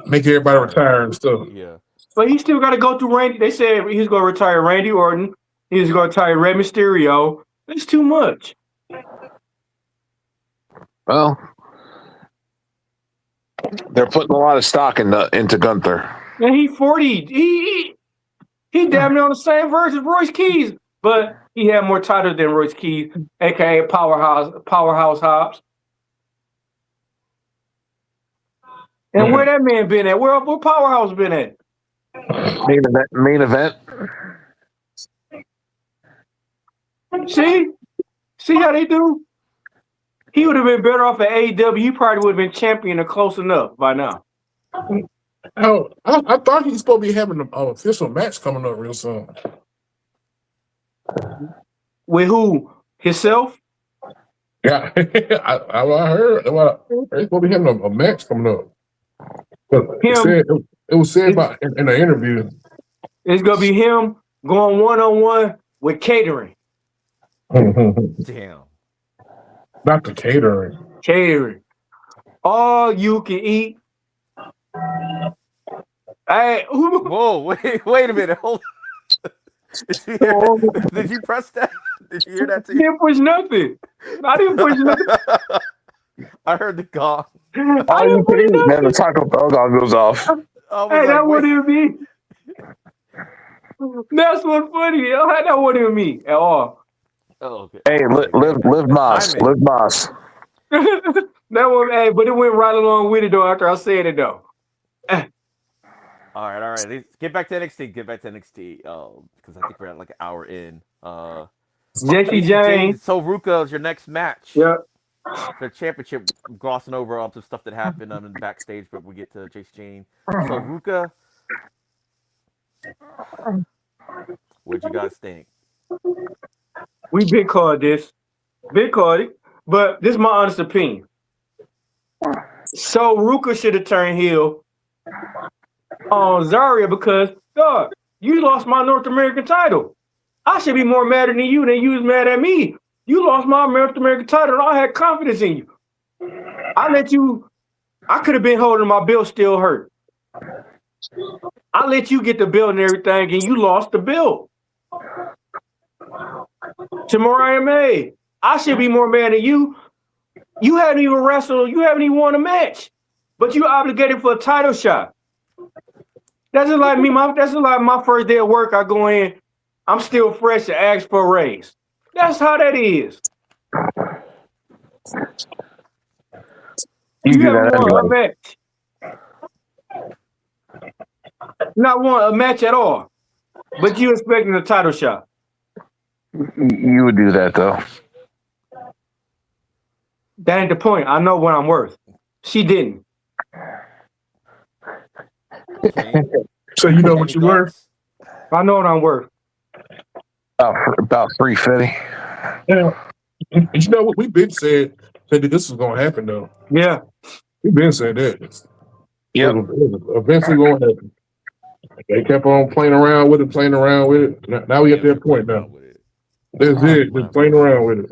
make everybody retire and stuff. Yeah. But he still got to go through Randy. They said he's going to retire Randy Orton. He's going to retire Rey Mysterio. That's too much. Well, they're putting a lot of stock into Gunther. And he 40. He damn near on the same verge as Royce Keys, but he had more titles than Royce Keys, aka Powerhouse Hobbs. And where that man been at? Where Powerhouse been at? Main event. See how they do? He would have been better off at AEW. He probably would have been champion or close enough by now. Oh, I thought he's supposed to be having an official match coming up real soon. With who? Himself? Yeah, I heard. He's supposed to be having a match coming up. But it was said about in the interview. It's gonna be him going one-on-one with catering. Damn. Not the catering. Catering. All you can eat. Hey, whoa! Wait a minute. Hold on. Did you press that? Did you hear that too? I didn't push nothing. I didn't push nothing. I heard the gong. I didn't push nothing. Man, the Taco Bell gong goes off. Hey, that wasn't even me. That's what's funny. That wasn't even me at all. Oh, okay. Hey, live Moss. Live Moss. That one, hey, but it went right along with it though after I said it though. All right. Let's get back to NXT. Because I think we're at like an hour in. Jesse James. So Ruka is your next match. Yeah. The championship, glossing over some stuff that happened in the backstage, but we get to Jace Jane. So Ruka, what'd you guys think? We big called this. Big called it. But this is my honest opinion. So Ruka should have turned heel on Zarya because, God, you lost my North American title. I should be more mad than you was mad at me. You lost my North American title and I had confidence in you. I let you I could have been holding my belt, still hurt. I let you get the belt and everything, and you lost the belt to Mariah May. I should be more mad than you. You haven't even wrestled. You haven't even won a match, but you obligated for a title shot. That's just like me. That's just like my first day of work. I go in. I'm still fresh to ask for a raise. That's how that is. You do that haven't won anyway. a match. Not won a match at all. But you expecting a title shot. You would do that though. That ain't the point. I know what I'm worth. She didn't. So you know what you were? I know what I'm worth. About 350. Yeah. And you know what? We've been said that this was going to happen, though. Yeah. We've been saying that. Yeah. Eventually going to happen. They kept on playing around with it. Now we at that point now. That's it. Just playing around with it.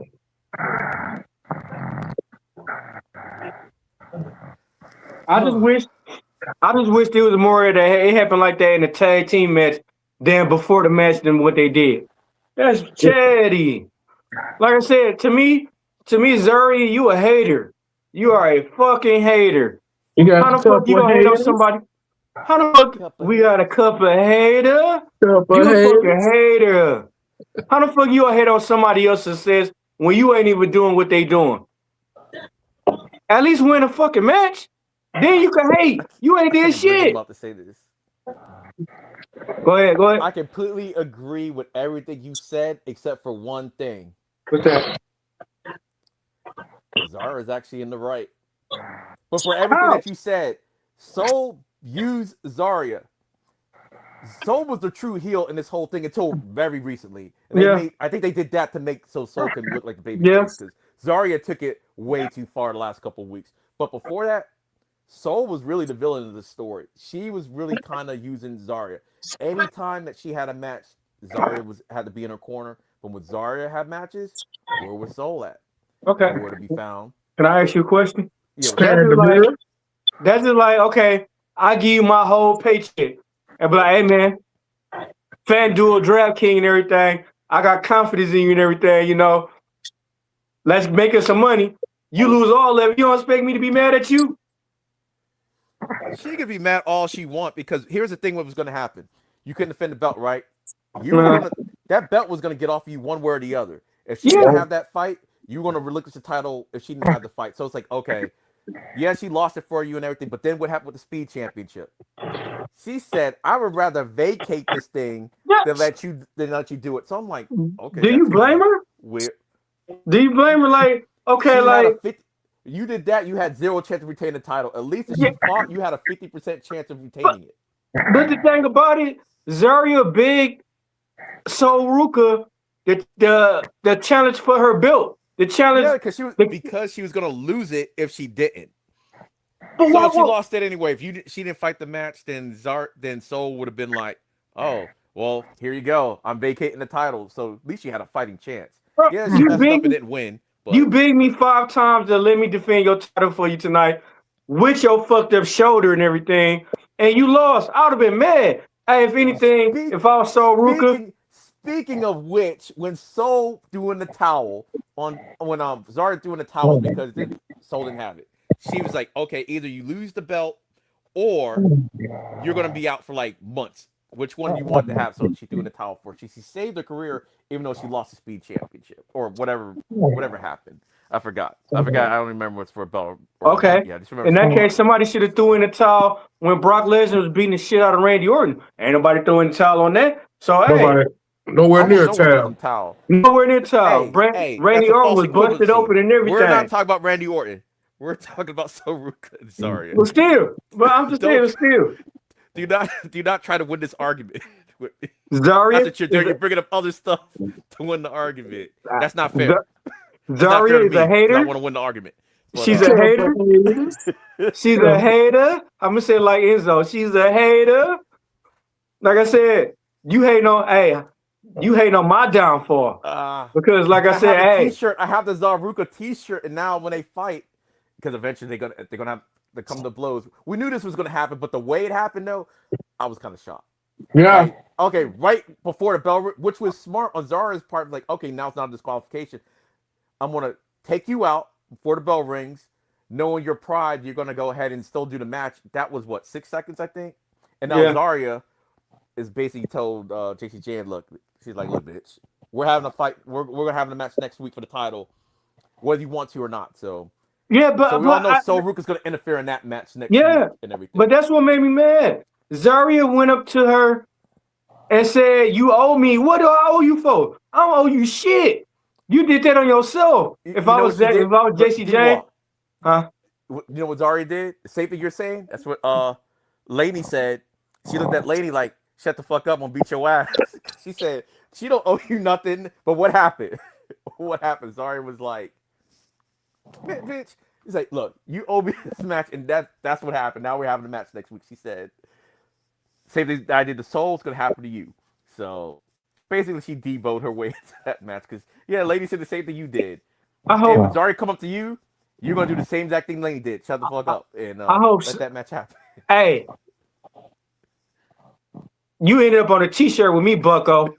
I just wish there was more of that. It happened like that in the tag team match than before the match than what they did. That's chatty. Like I said, to me, Zuri, you a hater. You are a fucking hater. How the fuck you gonna hate on somebody? How the fuck we got a cup of hater? You a fucking hater. How the fuck you gonna hate on somebody else's success when you ain't even doing what they doing? At least win a fucking match. Then you can hate. You ain't did shit. I'm about to say this. Go ahead. I completely agree with everything you said, except for one thing. What's that? Zara's actually in the right. But for everything that you said, Soul used Zarya. Soul was the true heel in this whole thing until very recently. And I think they did that to make Soul can look like the baby face, because Zarya took it way too far the last couple of weeks. But before that, Soul was really the villain of the story. She was really kind of using Zarya. Anytime that she had a match, Zarya had to be in her corner. But when Zarya had matches, where was Soul at? Okay. Nowhere to be found. Can I ask you a question? Yeah. That's just like, okay, I give you my whole paycheck. And be like, hey man, FanDuel, DraftKings and everything. I got confidence in you and everything, you know. Let's make us some money. You lose all of it. You don't expect me to be mad at you? She could be mad all she wants, because here's the thing: what was going to happen? You couldn't defend the belt, right? That belt was going to get off you one way or the other. If she didn't have that fight, you were going to relinquish the title if she didn't have the fight. So it's like, okay, yeah, she lost it for you and everything, but then what happened with the Speed Championship? She said, "I would rather vacate this thing than let you do it." So I'm like, okay. Do you blame her? Weird. Do you blame her? Like, okay, like. You did that. You had 0 chance of retaining the title. At least if you fought, you had a 50% chance of retaining it. But the thing about it, Zarya big, so Ruka, the challenge for her belt. The challenge. Yeah, because she was gonna lose it if she didn't. But so if she lost it anyway. If she didn't fight the match, then Soul would have been like, oh, well, here you go. I'm vacating the title. So at least she had a fighting chance. Bro, yeah, she messed up and didn't win. But you beat me 5 times to let me defend your title for you tonight with your fucked up shoulder and everything, and you lost. I would have been mad. Hey, if anything, if I was Soul Ruka. Speaking of which, when Soul threw in the towel when Zarya threw in the towel because Soul didn't have it, she was like, okay, either you lose the belt or you're gonna be out for like months. Which one you want to have? So she threw in the towel for. She saved her career even though she lost the Speed Championship or whatever happened. I forgot. I don't remember what's for a belt. Okay. Yeah, just remember. In that case, somebody should have threw in the towel when Brock Lesnar was beating the shit out of Randy Orton. Ain't nobody throwing the towel on that. So nowhere near towel. Nowhere near towel. Randy Orton was busted open and everything. We're not talking about Randy Orton. We're talking about Soruka. Sorry. Well, I'm just saying, still. Do not try to win this argument. Zarya, you're bringing up other stuff to win the argument. That's not fair. Zarya is a hater. I want to win the argument. But, she's a hater. She's a hater. I'm gonna say it like Enzo. She's a hater. Like I said, you hating on my downfall. Because like I said, I have the Zaruka T-shirt, and now when they fight, because eventually they're gonna have to come to blows. We knew this was going to happen, but the way it happened, though, I was kind of shocked. Yeah. Like, okay, right before the bell, which was smart on Zara's part, like, okay, now it's not a disqualification. I'm going to take you out before the bell rings, knowing your pride, you're going to go ahead and still do the match. That was, what, 6 seconds, I think? And now Zarya is basically told JC Jan, look, she's like, look, bitch, we're having a fight. We're going to have a match next week for the title, whether you want to or not. So, so we all know Sol Ruka's going to interfere in that match next week and everything. But that's what made me mad. Zarya went up to her and said, you owe me. What do I owe you for? I don't owe you shit. You did that on yourself. If I was JC Jan, huh? You know what Zarya did? The same thing you're saying? That's what Lainey said. She looked at Lainey like, shut the fuck up, I'm gonna beat your ass. She said, she don't owe you nothing. But what happened? What happened? Zarya was like, bitch. He's like, look, you owe me this match, and that's what happened. Now we're having a match next week. She said, same thing I did to Soul's gonna happen to you. So basically she deboed her way into that match because Lady said the same thing you did. I hope when Zarya come up to you, you're gonna do the same exact thing Lady did. Shut the fuck up and I hope let that match happen. Hey, you ended up on a t-shirt with me, Bucko.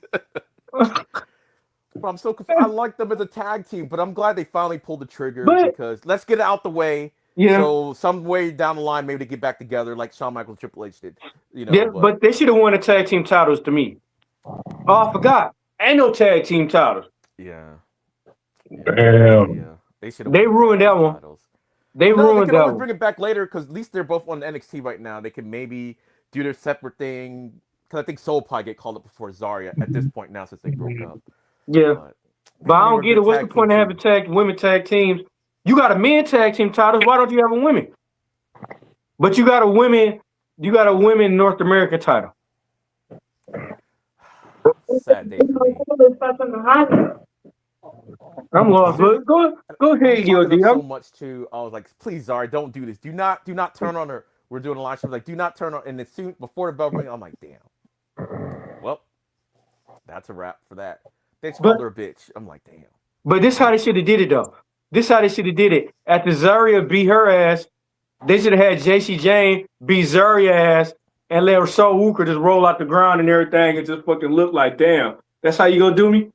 I'm so confused. I like them as a tag team, but I'm glad they finally pulled the trigger because let's get it out the way. Yeah. So some way down the line, maybe they get back together like Shawn Michaels and Triple H did. You know, but they should have won the tag team titles to me. Oh, I forgot. Ain't no tag team titles. Yeah. Damn. Yeah. They ruined that one. They ruined that one. They can always one. bring it back later because at least they're both on NXT right now. They can maybe do their separate thing. Because I think Soul probably get called up before Zarya at this point now since they broke up. Yeah. But I don't get it. What's the point of having women tag teams? You got a men tag team titles. Why don't you have a women? But you got a women North American title. Sad day for me. I'm lost. But go ahead, yo, so much too. I was like, please, Zarya, don't do this. Do not turn on her. We're doing a live show. Like, do not turn on. And as soon before the bell ring, I'm like, damn. Well, that's a wrap for that. They just called her a bitch. I'm like, damn. But this how they should have did it though. This how they should have did it. After Zarya beat her ass, they should have had JC Jane beat Zarya ass and let her Sol Ruka just roll out the ground and everything and just fucking look like, damn, that's how you gonna do me?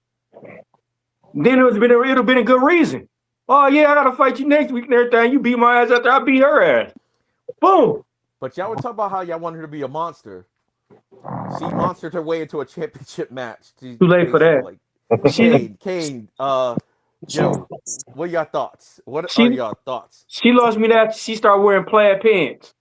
Then it would have been a good reason. Oh yeah, I gotta fight you next week and everything. You beat my ass after I beat her ass. Boom. But y'all were talking about how y'all wanted her to be a monster. She monstered her way into a championship match. Too late for that. Like, Kane, Joe, what are your thoughts? What are your thoughts? She lost me that she started wearing plaid pants.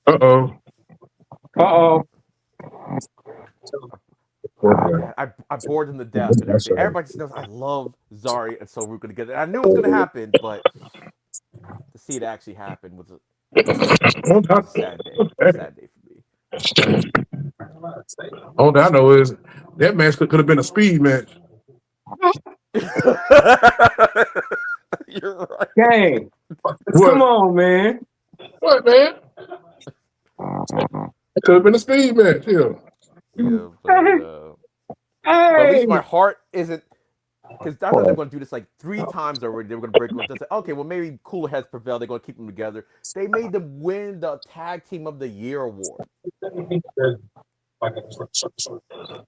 Uh-oh. I bored them to death. And everybody just knows I love Zarya and Sol Ruka together. I knew it was going to happen, but to see it actually happen was a sad day. Sad day for me. All that I know is that match could have been a speed match. You're right. Dang. Come on, man. What, man? It could have been a speed match, Yeah, but at least my heart isn't, because I thought they were going to do this like 3 times already. They were going to break them up. They said, okay, well maybe cooler heads prevail. They're going to keep them together. They made them win the Tag Team of the Year award.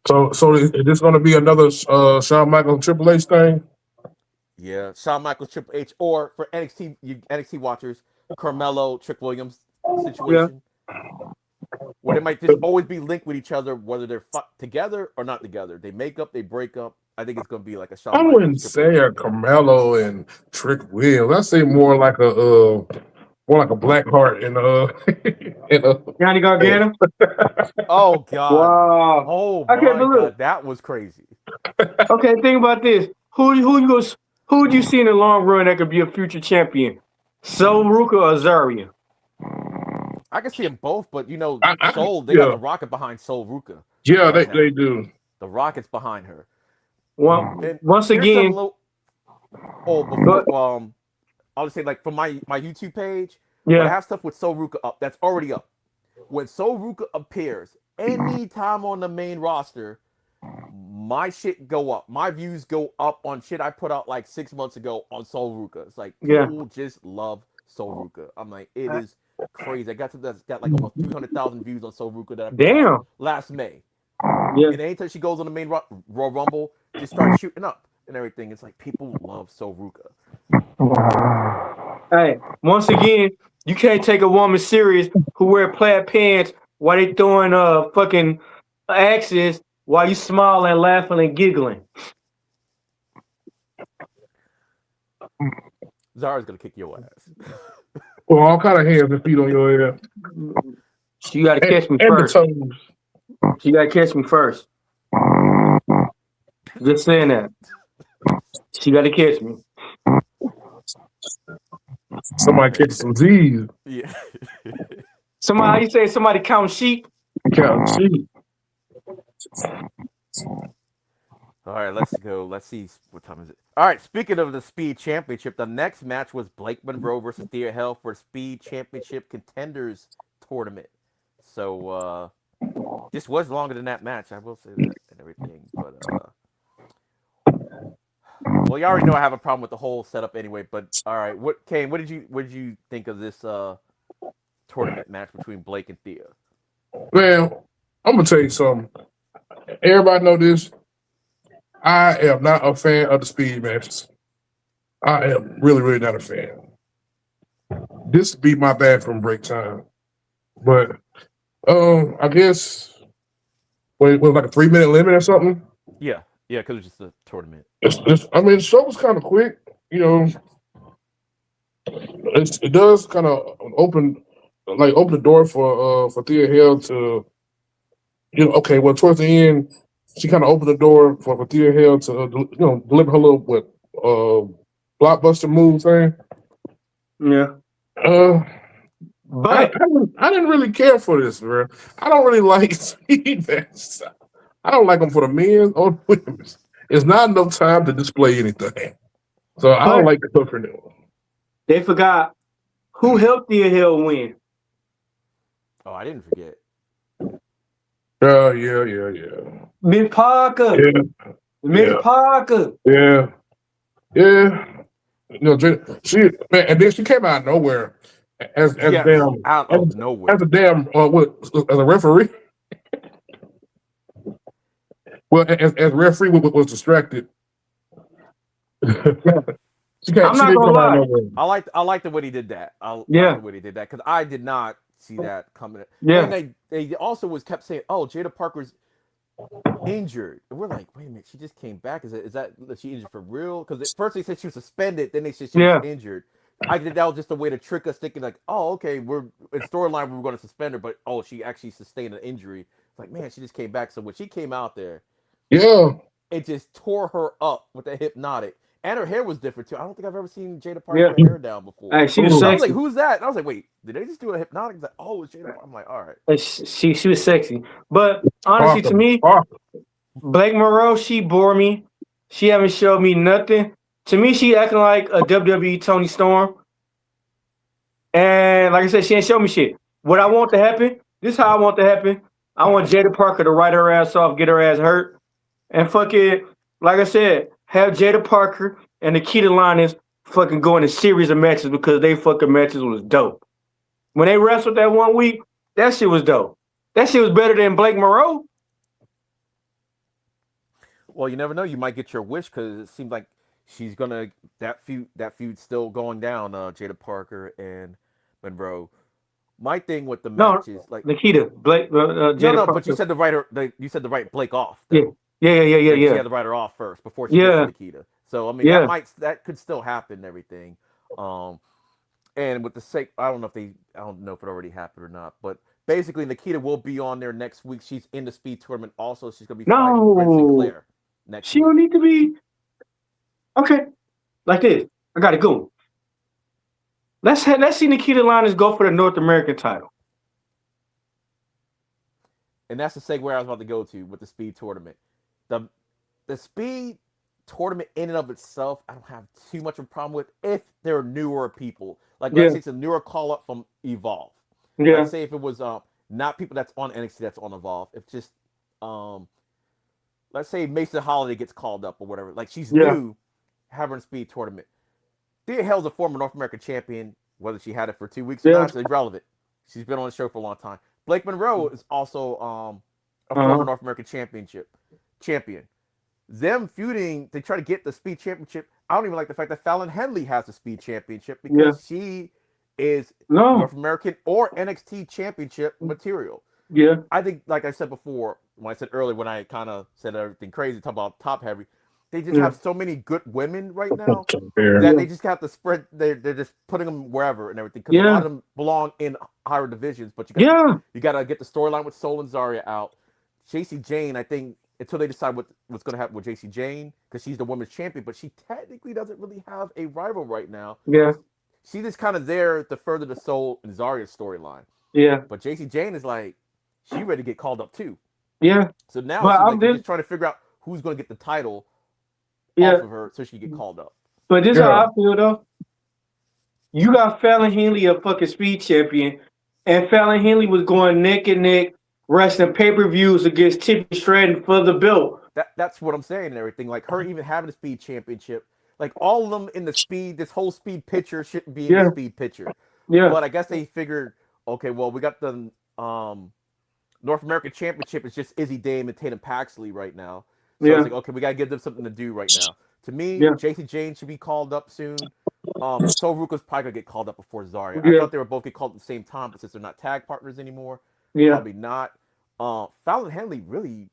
So is this going to be another Shawn Michaels Triple H thing? Yeah, Shawn Michaels Triple H, or for NXT watchers, Carmelo Trick Williams situation. Yeah. Where they might just always be linked with each other, whether they're together or not together. They make up, they break up. I think it's going to be like a Shawn I wouldn't say a Carmelo and Trick Williams. I say more like a Blackheart and Johnny Gargano. Oh God! Wow! Oh my God, that was crazy. Okay, think about this. Who would you see in the long run that could be a future champion? Sol Ruka or Zarya? I can see them both, but you know, Sol, they got the rocket behind Sol Ruka. Yeah, right they do. The rocket's behind her. Well, once again, I'll just say, like, from my YouTube page, I have stuff with Sol Ruka up. That's already up. When Sol Ruka appears, anytime on the main roster, my shit go up. My views go up on shit I put out like 6 months ago on Sol Ruka. It's like people just love Sol Ruka. I'm like, it is crazy. That's got like almost 300,000 views on Sol Ruka that I put out last May. Yeah. And anytime she goes on the main Royal Rumble, just starts shooting up and everything. It's like people love Sol Ruka. Hey, once again, you can't take a woman serious who wear plaid pants while they throwing fucking axes while you smiling, laughing, and giggling. Zara's gonna kick your ass. Well, all kind of hands and feet on your head. You gotta catch me And first. the toes. You gotta catch me first. Just saying that. She gotta catch me. Somebody catch some Z's. Yeah. Somebody, how you say somebody count sheep? Count sheep. All right, let's go. Let's see what time is it. All right, speaking of the Speed Championship, the next match was Blake Monroe versus Thea Hale for Speed Championship Contenders Tournament. So this was longer than that match, I will say that and everything. But well, you already know I have a problem with the whole setup anyway. But all right, Kane? What did you think of this tournament match between Blake and Thea? Man, I'm gonna tell you something. Everybody know this. I am not a fan of the speed matches. I am really, really not a fan. This would be my bathroom break time. But I guess it was like a 3-minute limit or something. Yeah, because it's just a tournament. I mean, the show was kind of quick. You know, it does kind of open the door for Thea Hale to, okay. Well, towards the end, she kind of opened the door for Thea Hale to deliver her little blockbuster move thing. Yeah. But I didn't really care for this, bro. I don't really like speed matches. I don't like them for the men or the women. It's not enough time to display anything. So I don't like the cooker now. They forgot who helped Thea Hale win. Oh, I didn't forget. Yeah. Miss Parker. Yeah. Miss Parker. Yeah. She and then she came out of nowhere as damn out of nowhere as a damn as a referee. Well, as referee was distracted. I'm not gonna lie. I like the way he did that. I like the way he did that because I did not see that coming. Yeah. And they also kept saying, "Oh, Jada Parker's injured." And we're like, "Wait a minute, she just came back. Is she injured for real?" Because at first they said she was suspended, then they said she was injured. I think that was just a way to trick us, thinking like, "Oh, okay, we're in storyline, we were going to suspend her, but she actually sustained an injury." It's like, man, she just came back. So when she came out there, it just tore her up with the hypnotic. And her hair was different too. I don't think I've ever seen Jada Parker hair down before. Hey, she was sexy. I was like, "Who's that?" And I was like, "Wait, did they just do a hypnotic?" It's like, "Oh, it's Jada Parker." I'm like, "All right." She was sexy, but honestly, to me, Blake Monroe, she bore me. She haven't showed me nothing. To me, she acting like a WWE Tony Storm. And like I said, she ain't showed me shit. What I want to happen, this is how I want to happen. I want Jada Parker to write her ass off, get her ass hurt, and fucking, like I said, have Jada Parker and Nikita Lyons fucking go in a series of matches because they fucking matches was dope. When they wrestled that 1 week, that shit was dope. That shit was better than Blake Monroe. Well, you never know. You might get your wish because it seems like she's gonna that feud's still going down. Jada Parker and Monroe. My thing with the match is like Nikita Blake. Jada Parker. But you said you said to write Blake off. Though. Yeah. She had to write her off first before she gets to Nikita. So I mean, that could still happen and everything. And with the sake, I don't know if it already happened or not, but basically Nikita will be on there next week. She's in the speed tournament also. She's gonna be fighting Brent Sinclair next week. Don't need to be okay. Like this, I got to go. Let's see Nikita Lyons go for the North American title. And that's the segue I was about to go to with the speed tournament. The speed tournament in and of itself, I don't have too much of a problem with if they're newer people. Like let's say it's a newer call up from Evolve. Let's say if it was not people that's on NXT that's on Evolve. If just let's say Mason Holiday gets called up or whatever, like she's new, have her in speed tournament. Thea Hale's a former North American champion. Whether she had it for 2 weeks or not is irrelevant. She's been on the show for a long time. Blake Monroe is also a former North American champion. Them feuding to try to get the speed championship. I don't even like the fact that Fallon Henley has the speed championship because she is North American or NXT championship material. Yeah. I think, like I said before, when I said earlier, when I kind of said everything crazy, talk about top heavy, they just have so many good women right now that they just have to spread. They're just putting them wherever and everything because a lot of them belong in higher divisions. But you got to get the storyline with Sol and Zarya out. JC Jane, I think, until they decide what's going to happen with JC Jane, because she's the women's champion, but she technically doesn't really have a rival right now. Yeah. She's just kind of there to further the Sol and Zarya storyline. Yeah. But JC Jane is like, she ready to get called up too. Yeah. So now she's just trying to figure out who's going to get the title off of her so she can get called up. But this is how I feel though. You got Fallon Henley, a fucking speed champion, and Fallon Henley was going neck and neck, wrestling pay-per-views against Tiffany Stratton for the belt. That's what I'm saying and everything. Like her even having a speed championship, like all of them in the speed, this whole speed picture shouldn't be in the speed picture. Yeah. But I guess they figured, okay, well, we got the North American Championship. It's just Izzy Dame and Tatum Paxley right now. So it's like, okay, we got to give them something to do right now. To me, JC Jane should be called up soon. So Ruka's probably going to get called up before Zarya. I thought they were both get called at the same time, but since they're not tag partners anymore, probably not. Fallon Henley, really,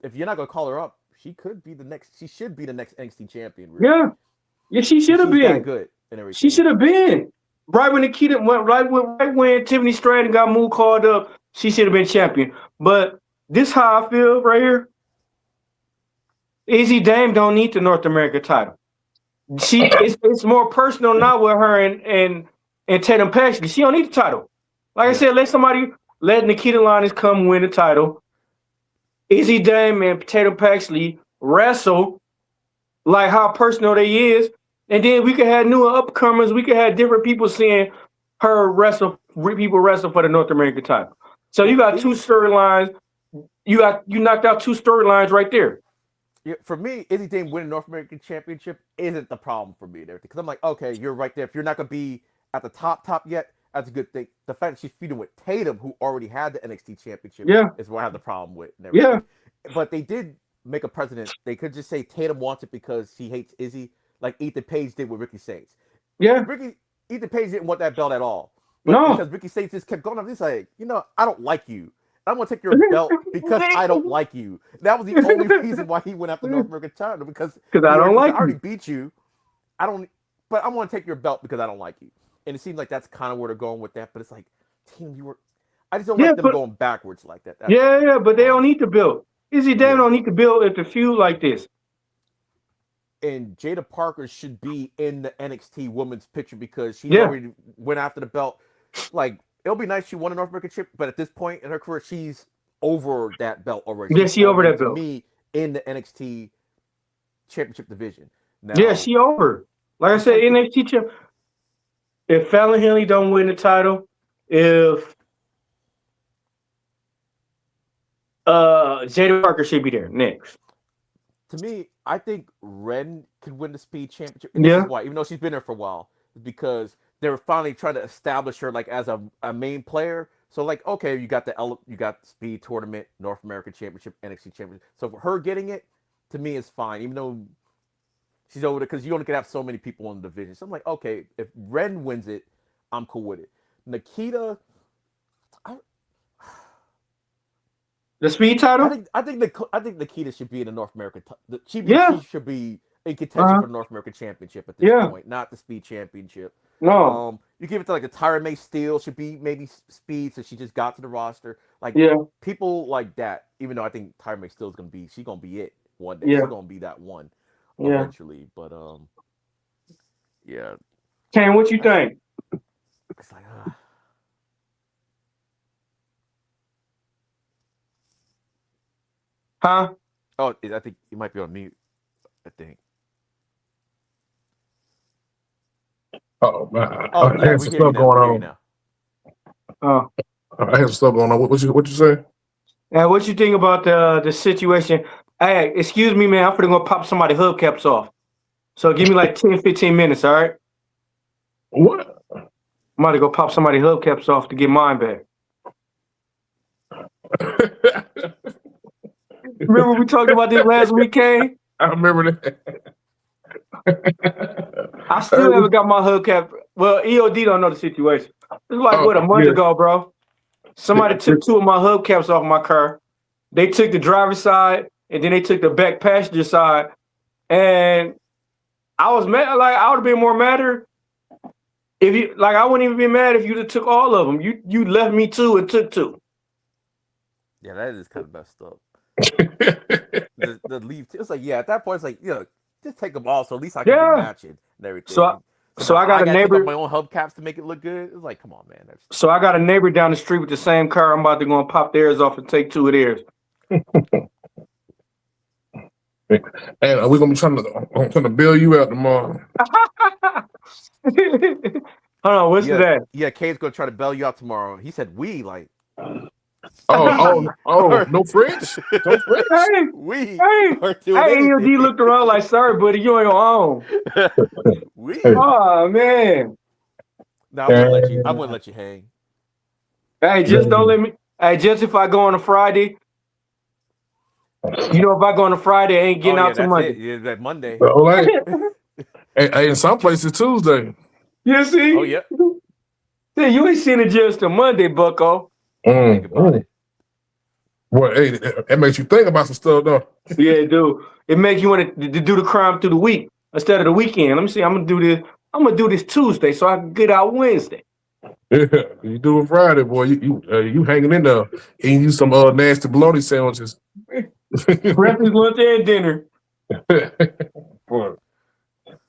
if you're not going to call her up, she should be the next NXT champion. Really. Yeah, she should have been. That good and everything. She should have been. Right when Nikita went, right when Tiffany Stratton got moved called up, she should have been champion. But this how I feel right here. Izzy Dame don't need the North American title. It's more personal now with her and Tatum Paxley. She don't need the title. Like I said, let Nikita Lyons come win the title. Izzy Dame and Tatum Paxley wrestle like how personal they is, and then we could have newer upcomers. We could have different people seeing her people wrestle for the North American title. So you got two storylines. You knocked out two storylines right there. Yeah, for me, Izzy Dame winning North American Championship isn't the problem for me and everything. Because I'm like, okay, you're right there. If you're not going to be at the top yet, that's a good thing. The fact that she's feuding with Tatum, who already had the NXT Championship, is what I have the problem with. Yeah. But they did make a precedent. They could just say Tatum wants it because he hates Izzy, like Ethan Page did with Ricky Saints. Yeah. Ethan Page didn't want that belt at all. But because Ricky Saints just kept going up, he's like, I don't like you. I'm going to take your belt because I don't like you. That was the only reason why he went after North American title, because I don't like you. I already beat you. But I'm going to take your belt because I don't like you. And it seems like that's kind of where they're going with that. But it's like, team, I just don't like them going backwards like that. But they don't need to build. Izzy Dame don't need to build at the feud like this. And Jada Parker should be in the NXT women's picture because she already went after the belt. Like, it'll be nice she won a North American Championship, but at this point in her career, she's over that belt already. Yeah, she over that belt. To me, in the NXT Championship division. Now, yeah, she over. Like I said, NXT champ. If Fallon Henley don't win the title, if Jada Parker should be there next. To me, I think Ren could win the Speed Championship. And this is why, even though she's been there for a while, is because they were finally trying to establish her like as a main player. So like, okay, you got the Speed Tournament, North American Championship, NXT Championship. So for her getting it, to me, is fine, even though she's over there, because you only can have so many people in the division. So I'm like, okay, if Ren wins it, I'm cool with it. Nikita, the Speed title? I think Nikita should be in the North American. She should be in contention for the North American Championship at this point, not the Speed Championship. No, you give it to like a Tyra May Steele. Should be maybe Speed, so she just got to the roster. Like people like that. Even though I think Tyra May Steele is gonna be it one day. She's gonna be that one eventually. But Ken, what you think? It's like Huh? Oh, I think you might be on mute. I think. Oh man! Oh, yeah, There's some stuff going on. Oh, I have stuff going on. What you say? Now, what you think about the situation? Hey, excuse me, man. I'm gonna pop somebody hubcaps off. So give me like 10, 15 minutes, all right? What? I'm about to go pop somebody hubcaps off to get mine back. Remember we talked about this last weekend? I remember that. I still haven't got my hubcap. Well, EOD don't know the situation. It's like, what, a month ago, bro? Somebody took 2 of my hubcaps off my car. They took the driver's side, and then they took the back passenger side. And I was mad. Like, I would have been more madder if you, like, I wouldn't even be mad if you took all of them. You left me 2 and took 2. Yeah, that is kind of messed up. the leave. It's like, yeah, at that point, it's like, yeah, just take them all, so at least I can get matching and everything. So I got a neighbor. Take off my own hubcaps to make it look good. It's like, come on, man. So I got a neighbor down the street with the same car. I'm about to go and pop theirs off and take 2 of theirs. And we're gonna be trying to bail you out tomorrow. Hold on, what's that? Yeah, Kane's gonna try to bail you out tomorrow. He said we like. No French? No French? Hey, EOD looked around like, sorry, buddy, you on your own. Oh man. No, I wouldn't let you hang. Hey, just don't let me. Hey, just if I go on a Friday, you know, if I go on a Friday, I ain't getting out till Monday. Yeah, that Monday. Hey, in some places Tuesday. You see? Oh yeah. Yeah, you ain't seen it just till Monday, Bucko. Think about it. Well, hey, it makes you think about some stuff, though. Yeah, it do. It makes you want to do the crime through the week instead of the weekend. Let me see. I'm gonna do this Tuesday so I can get out Wednesday. Yeah, you do it Friday, boy. You hanging in there, eating you some nasty bologna sandwiches. Breakfast, lunch, and dinner. Boy,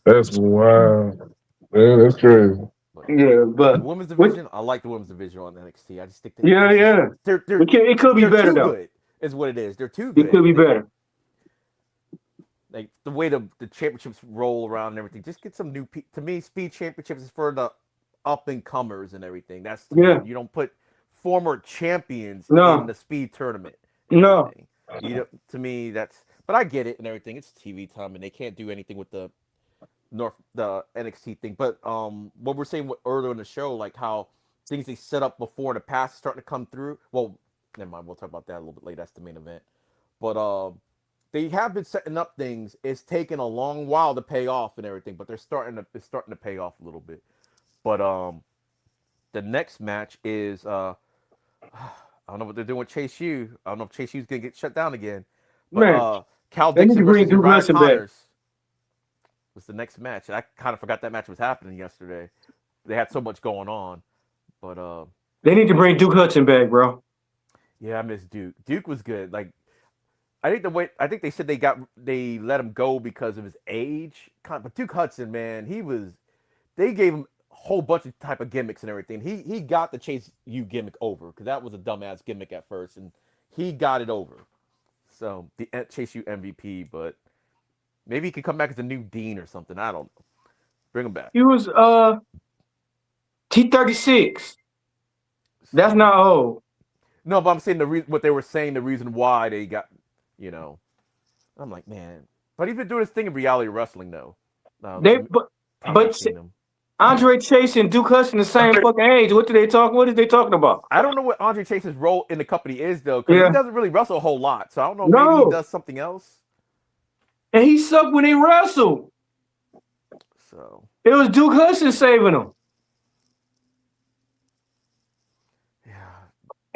that's wild. Yeah, that's crazy. Yeah, but the women's division, I like the women's division on NXT. I just think it could be better though. Good, is what it is. They're too good. It could be better. Like the way the championships roll around and everything. Just get some new. To me, speed championships is for the up and comers and everything. That's you don't put former champions in the speed tournament. No, to me that's. But I get it and everything. It's TV time and they can't do anything with the NXT thing. But what we're saying earlier in the show, like how things they set up before in the past are starting to come through. Well, never mind. We'll talk about that a little bit later. That's the main event. But they have been setting up things. It's taken a long while to pay off and everything, but it's starting to pay off a little bit. But the next match is I don't know what they're doing with Chase U. I don't know if Chase U's gonna get shut down again. But Cal Dixon versus Ryan Connors was the next match. And I kind of forgot that match was happening yesterday. They had so much going on. But they need to bring Duke Hudson back, bro. Yeah, I miss Duke. Duke was good. Like I think they said they let him go because of his age. But Duke Hudson, man, they gave him a whole bunch of type of gimmicks and everything. He got the Chase U gimmick over because that was a dumbass gimmick at first, and he got it over. So the Chase U MVP, but maybe he could come back as a new Dean or something. I don't know. Bring him back. He was T36. That's not old. No, but I'm saying what they were saying, the reason why they got, I'm like, man. But he's been doing his thing in reality wrestling, though. But Andre Chase and Duke Hudson the same fucking age. What is they talking about? I don't know what Andre Chase's role in the company is, though, because he doesn't really wrestle a whole lot. So I don't know. Maybe he does something else. And he sucked when he wrestled. So it was Duke Hudson saving him.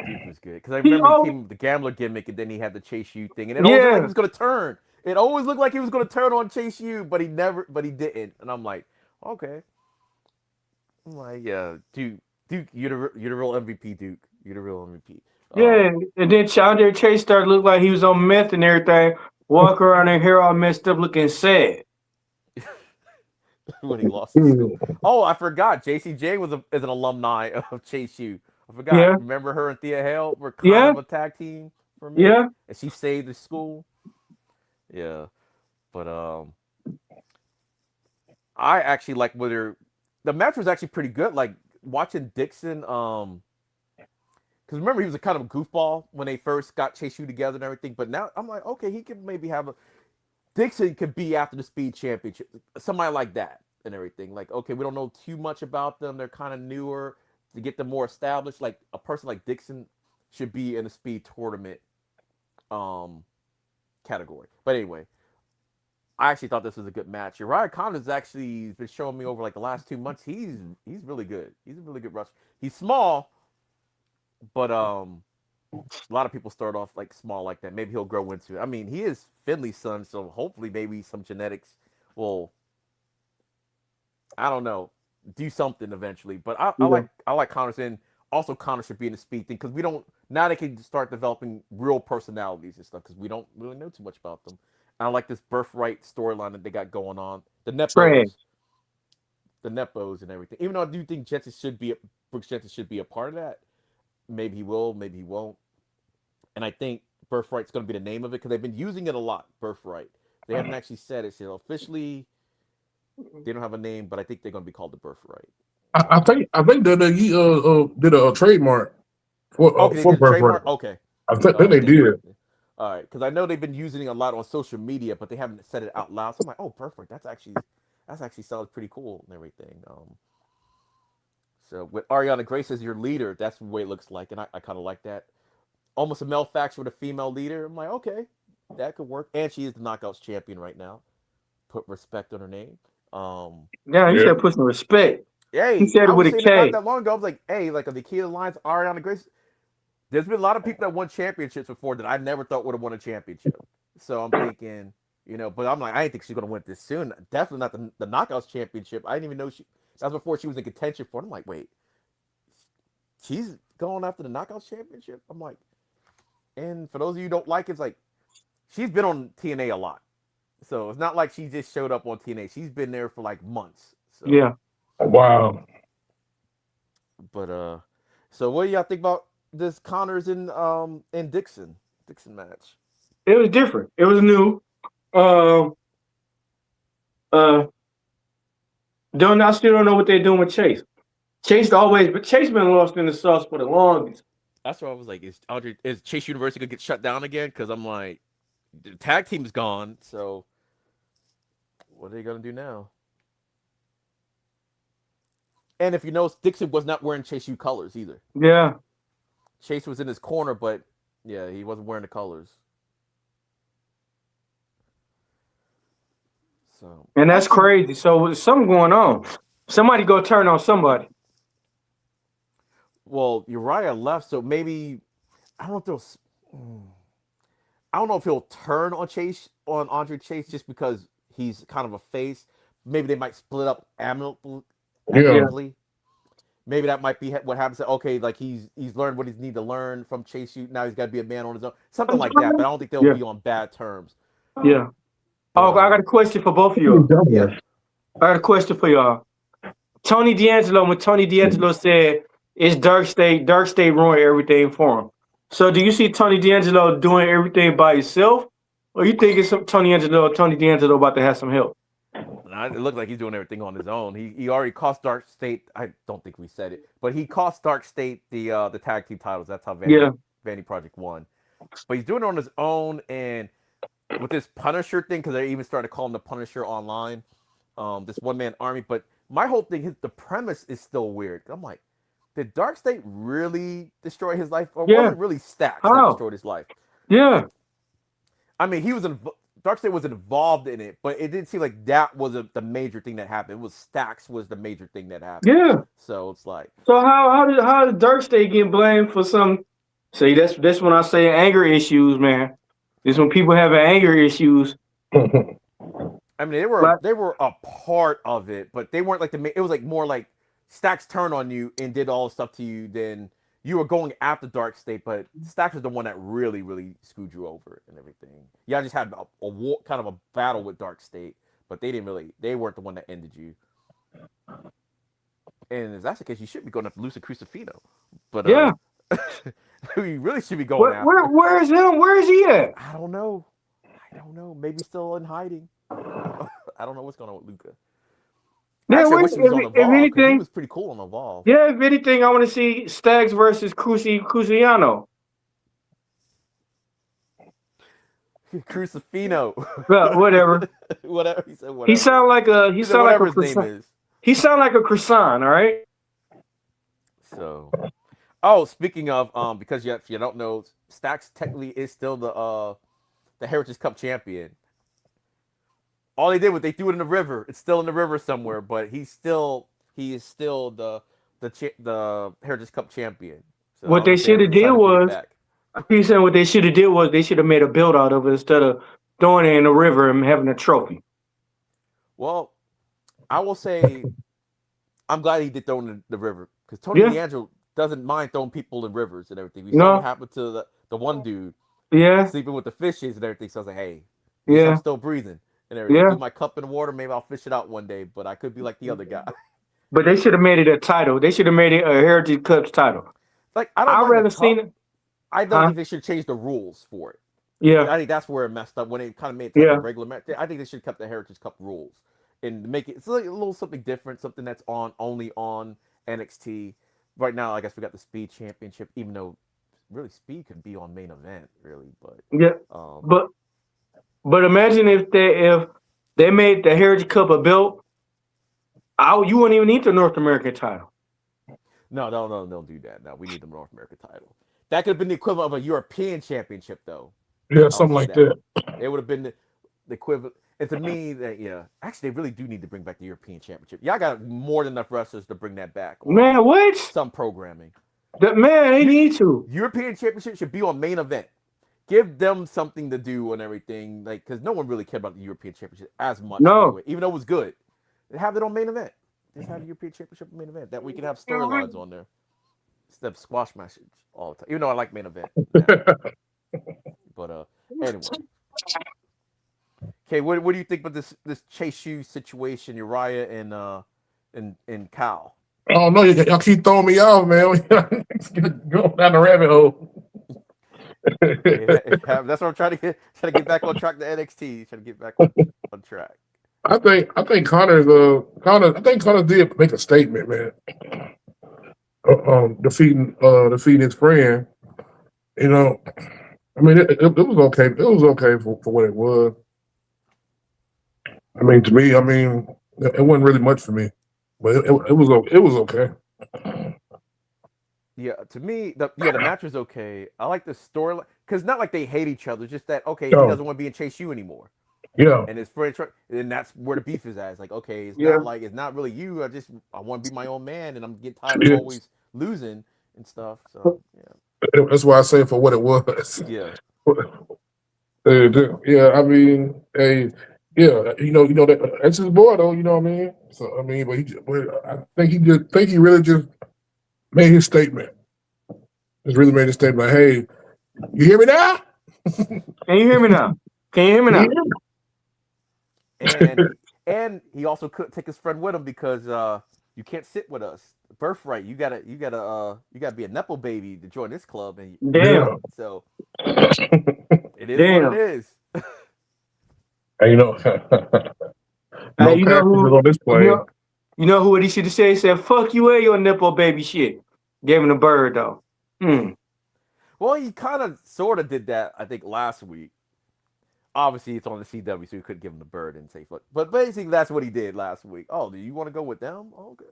Duke was good because I remember he came with the gambler gimmick, and then he had the Chase U thing, and it always looked like he was going to turn. It always looked like he was going to turn on Chase U, but he didn't. And I'm like, okay. I'm like, yeah, Duke, you're the real MVP, Duke. You're the real MVP. Yeah, and then Andre Chase started looking like he was on meth and everything. Walk around there, hair all messed up, looking sad. When he lost his school. Oh, I forgot. JCJ is an alumni of Chase U. I forgot. Yeah. Remember her and Thea Hale were kind of a tag team for me. Yeah. And she saved the school. Yeah. But I actually like the match was actually pretty good. Like watching Dixon because remember he was a kind of a goofball when they first got Chase U together and everything. But now I'm like, okay, he could maybe have a Dixon could be after the speed championship, somebody like that and everything. Like, okay, we don't know too much about them. They're kind of newer to get them more established. Like a person like Dixon should be in the speed tournament category. But anyway, I actually thought this was a good match. Uriah Connor's actually been showing me over like the last 2 months. He's really good. He's a really good wrestler. He's small, but a lot of people start off like small like that. Maybe he'll grow into it. I mean, he is Finley's son, so hopefully maybe some genetics will, I don't know, do something eventually. But I like Connor's in. Also, Connor should be in the speed thing because we don't now they can start developing real personalities and stuff because we don't really know too much about them. And I like this birthright storyline that they got going on. The Nepos and everything. Even though I do think Brooks Jensen should be a part of that. Maybe he will, maybe he won't. And I think Birthright's going to be the name of it because they've been using it a lot. Birthright. They haven't actually said it. So officially, they don't have a name, but I think they're going to be called the Birthright. I think that he did a trademark for trademark. Okay, I think they did. All right, because I know they've been using it a lot on social media, but they haven't said it out loud. So I'm like, oh, perfect. That's actually sounds pretty cool and everything. So with Ariana Grace as your leader, that's the way it looks like, and I kind of like that. Almost a male faction with a female leader. I'm like, okay, that could work. And she is the Knockouts champion right now. Put respect on her name. Yeah, you said put some respect. Hey, he said it with a K. Not that long ago, I was like, hey, like the key to the lines, Ariana Grace. There's been a lot of people that won championships before that I never thought would have won a championship. So I'm thinking, but I'm like, I didn't think she's gonna win this soon. Definitely not the Knockouts championship. I didn't even know that was before she was in contention for it. I'm like, wait, she's going after the Knockouts championship? I'm like, and for those of you who don't like it, it's like she's been on TNA a lot. So it's not like she just showed up on TNA. She's been there for like months. So. Yeah. Wow. But so what do y'all think about this Connors and Dixon match? It was different. It was new. I still don't know what they're doing with Chase. Chase been lost in the sauce for the longest. That's why I was like, is Chase University gonna get shut down again? Because I'm like, the tag team's gone, so what are they gonna do now? And if you notice, Dixon was not wearing Chase U colors either. Yeah. Chase was in his corner, but yeah, he wasn't wearing the colors. So and that's crazy. So there's something going on. Somebody go turn on somebody. Well, Uriah left, so maybe I don't know if he'll turn on Andre Chase just because he's kind of a face. Maybe they might split up amicably. Maybe that might be what happens. Okay, like he's learned what he needs to learn from Chase U. Now he's got to be a man on his own. Something like that. But I don't think they'll be on bad terms. Yeah. Oh, I got a question for both of you. Yeah. I got a question for y'all. When Tony D'Angelo said it's Dark State ruined everything for him. So do you see Tony D'Angelo doing everything by himself? Or you think it's Tony D'Angelo about to have some help? It looks like he's doing everything on his own. He already cost Dark State. I don't think we said it, but he cost Dark State the tag team titles. That's how Vanity Project won. But he's doing it on his own, and with this Punisher thing, because they even started calling the Punisher online, this one man army. But my whole thing, the premise is still weird. I'm like, did Dark State really destroy his life, or was it really Stax that destroyed his life? Yeah. I mean, Dark State was involved in it, but it didn't seem like that was the major thing that happened. It was Stax was the major thing that happened. Yeah. So it's like. So how did Dark State get blamed for some? See, that's when I say anger issues, man. It's when people have anger issues. I mean, they were a part of it, but they weren't like it was like more like Stax turned on you and did all the stuff to you. Then you were going after Dark State, but Stax was the one that really, really screwed you over and everything. Yeah, I just had a war, kind of a battle with Dark State, but they weren't the one that ended you. And if that's the case, you should be going after Lucy Crucifino. But yeah, you really should be going after. Where is him? Where is he at? I don't know. Maybe still in hiding. I don't know what's going on with Luca. Yeah, Actually, I wait, wish he was on if Evolve because he anything, was pretty cool on Evolve. yeah, if anything, I want to see Stags versus Cruciano. Crucifino. Well, whatever. Whatever. He said He whatever. sound like a He said whatever his name is. He sound like a croissant, all right? So, oh, speaking of, because if you don't know, Stacks technically is still the Heritage Cup champion. All they did was they threw it in the river. It's still in the river somewhere, but he is still the Heritage Cup champion. So I What don't know they if they should ever have did decided to bring it was, back. I keep saying what they should have did was they should have made a build out of it instead of throwing it in the river and having a trophy. Well, I will say I'm glad he did throw in the river because Tony Yeah, D'Angelo doesn't mind throwing people in rivers and everything. We saw what no, happened to the one dude yeah, sleeping with the fishes and everything. So I was like, hey, at least I'm yeah, still breathing and everything. yeah. Threw my cup in the water. Maybe I'll fish it out one day, but I could be like the other guy. But they should have made it a title. They should have made it a Heritage Cup title. Like I don't I'd mind the rather seen cup. it. I don't Huh? think they should change the rules for it. Yeah, I think that's where it messed up when it kind of made it like a yeah. regular match. I think they should have kept the Heritage Cup rules and make it it's like a little something different, something that's only on NXT. Right now, I guess we got the Speed Championship, even though really Speed could be on main event, really. But Yeah, um, but imagine if they made the Heritage Cup a belt, you wouldn't even need the North American title. no, don't do that. No, we need the North American title. That could have been the equivalent of a European Championship, though. Yeah, I'll something say like that. that. It would have been the equivalent. And to me, that yeah, actually, they really do need to bring back the European Championship. Y'all got more than enough wrestlers to bring that back on Man, what? some programming. That man, they You, need to. European Championship should be on main event. Give them something to do and everything, like because no one really cared about the European Championship as much No. anyway. Even though it was good, have it on main event. Just have the European Championship on main event. That we can have storylines on there instead of squash matches all the time. Even though I like main event, but anyway. Okay, what do you think about this Chase U situation, Uriah and Cal? Oh no, y'all keep throwing me off, man. Going down the rabbit hole. That's what I'm trying to get back on track to NXT. Trying to get back on track. I think Connor did make a statement, man. Defeating his friend. You know, I mean, it was okay. It was okay for what it was. I mean, to me, it wasn't really much for me, but it was okay. Yeah, to me, the match was okay. I like the storyline because not like they hate each other. Just that he No. doesn't want to be in Chase U anymore, Yeah, and his friend, and that's where the beef is at. It's like okay, Yeah. it's not really you. I want to be my own man, and I'm getting tired Yes. of always losing and stuff. So that's why I say for what it was. yeah. Yeah, I mean, hey, yeah, you know that's his boy though. You know what I mean? So I mean, but I think he really just made his statement. Just really made his statement. Like, hey, you hear me now? Can you hear me now? Can you hear me now? And he also couldn't take his friend with him because you can't sit with us. Birthright, you gotta be a nepo baby to join this club, and Damn. so it is Damn. what it is. And you know, no Hey, you know packages who? on this plane. You know what he should have said? He said, "Fuck you and your nipple baby shit." Gave him the bird though. Well, he kind of sort of did that, I think, last week. Obviously, it's on the CW, so he couldn't give him the bird and say fuck. But basically, that's what he did last week. Oh, do you want to go with them? Oh, good.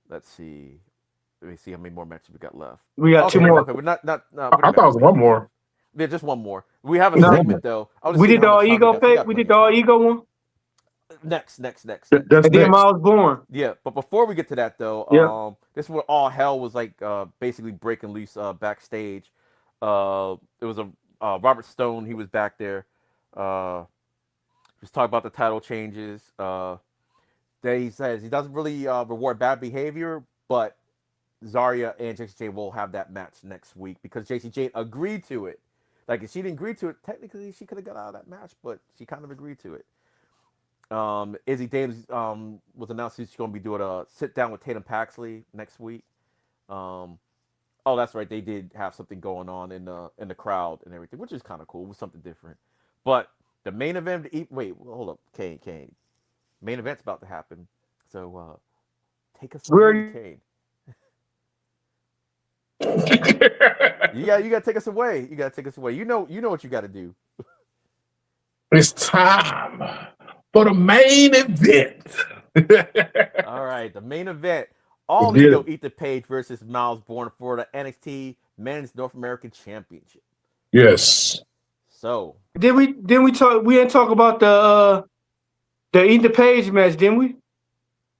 Let's see. Let me see how many more matches we got left. We got two more. Okay, we're not. I thought it was one more. Yeah, just one more. We have a No. segment though. We did the all ego pick. We did the all ego one. Next. That's And then next. Miles Born. Yeah, but before we get to that though, this is where all hell was like basically breaking loose backstage. It was a Robert Stone. He was back there. He was talking about the title changes. That he says he doesn't really reward bad behavior, but Zarya and JCJ will have that match next week because JCJ agreed to it. Like if she didn't agree to it, technically she could have got out of that match, but she kind of agreed to it. Izzy Dames was announced she's going to be doing a sit down with Tatum Paxley next week. Oh, that's right. They did have something going on in the crowd and everything, which is kind of cool. It was something different. But The main event. Wait, hold up, Kane. Main event's about to happen. So take us away, Kane. You gotta take us away. You gotta take us away. You know what you gotta do. It's time for the main event. All right, the main event. All Ego Ethan Page versus Miles Bourne for the NXT Men's North American Championship. Yes. So didn't we talk? We didn't talk about the Ethan Page match, didn't we?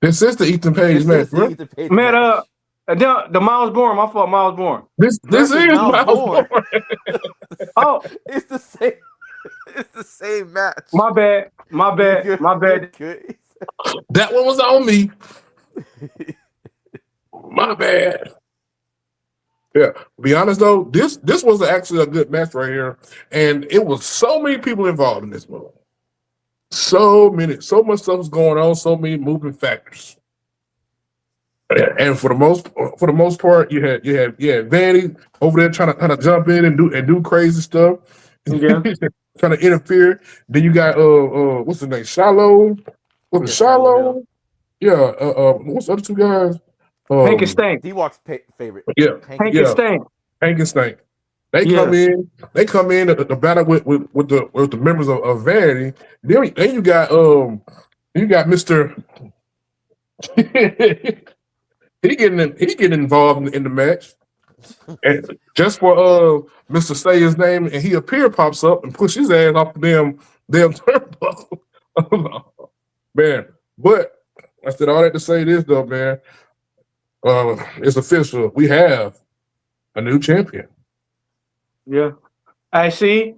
This is the Ethan Page match, bro. Ethan Page Man, match. the Miles Bourne. My fault, Miles Bourne. This is Miles Bourne. Oh, it's the same. It's the same match. My bad. Good. That one was on me. My bad. Yeah, be honest though, this was actually a good match right here, and it was so many people involved in this one. So much stuff was going on, so many moving factors. And for the most part, you had Vanity over there trying to jump in and do crazy stuff. Yeah. Trying to interfere. Then you got what's his name? Shiloh. Was it Shiloh? Yeah. What's the other two guys? Hank and Stank. D-Walk's favorite. Yeah. Hank and Stank. Hank and Stank. They come in the battle with the members of Vanity. Then you got Mr. he getting involved in the match. And just for Mr. Say his name and he pops up and push his ass off the damn turnbuckle. Man. But I said all that to say this though, man. It's official. We have a new champion. Yeah. I see.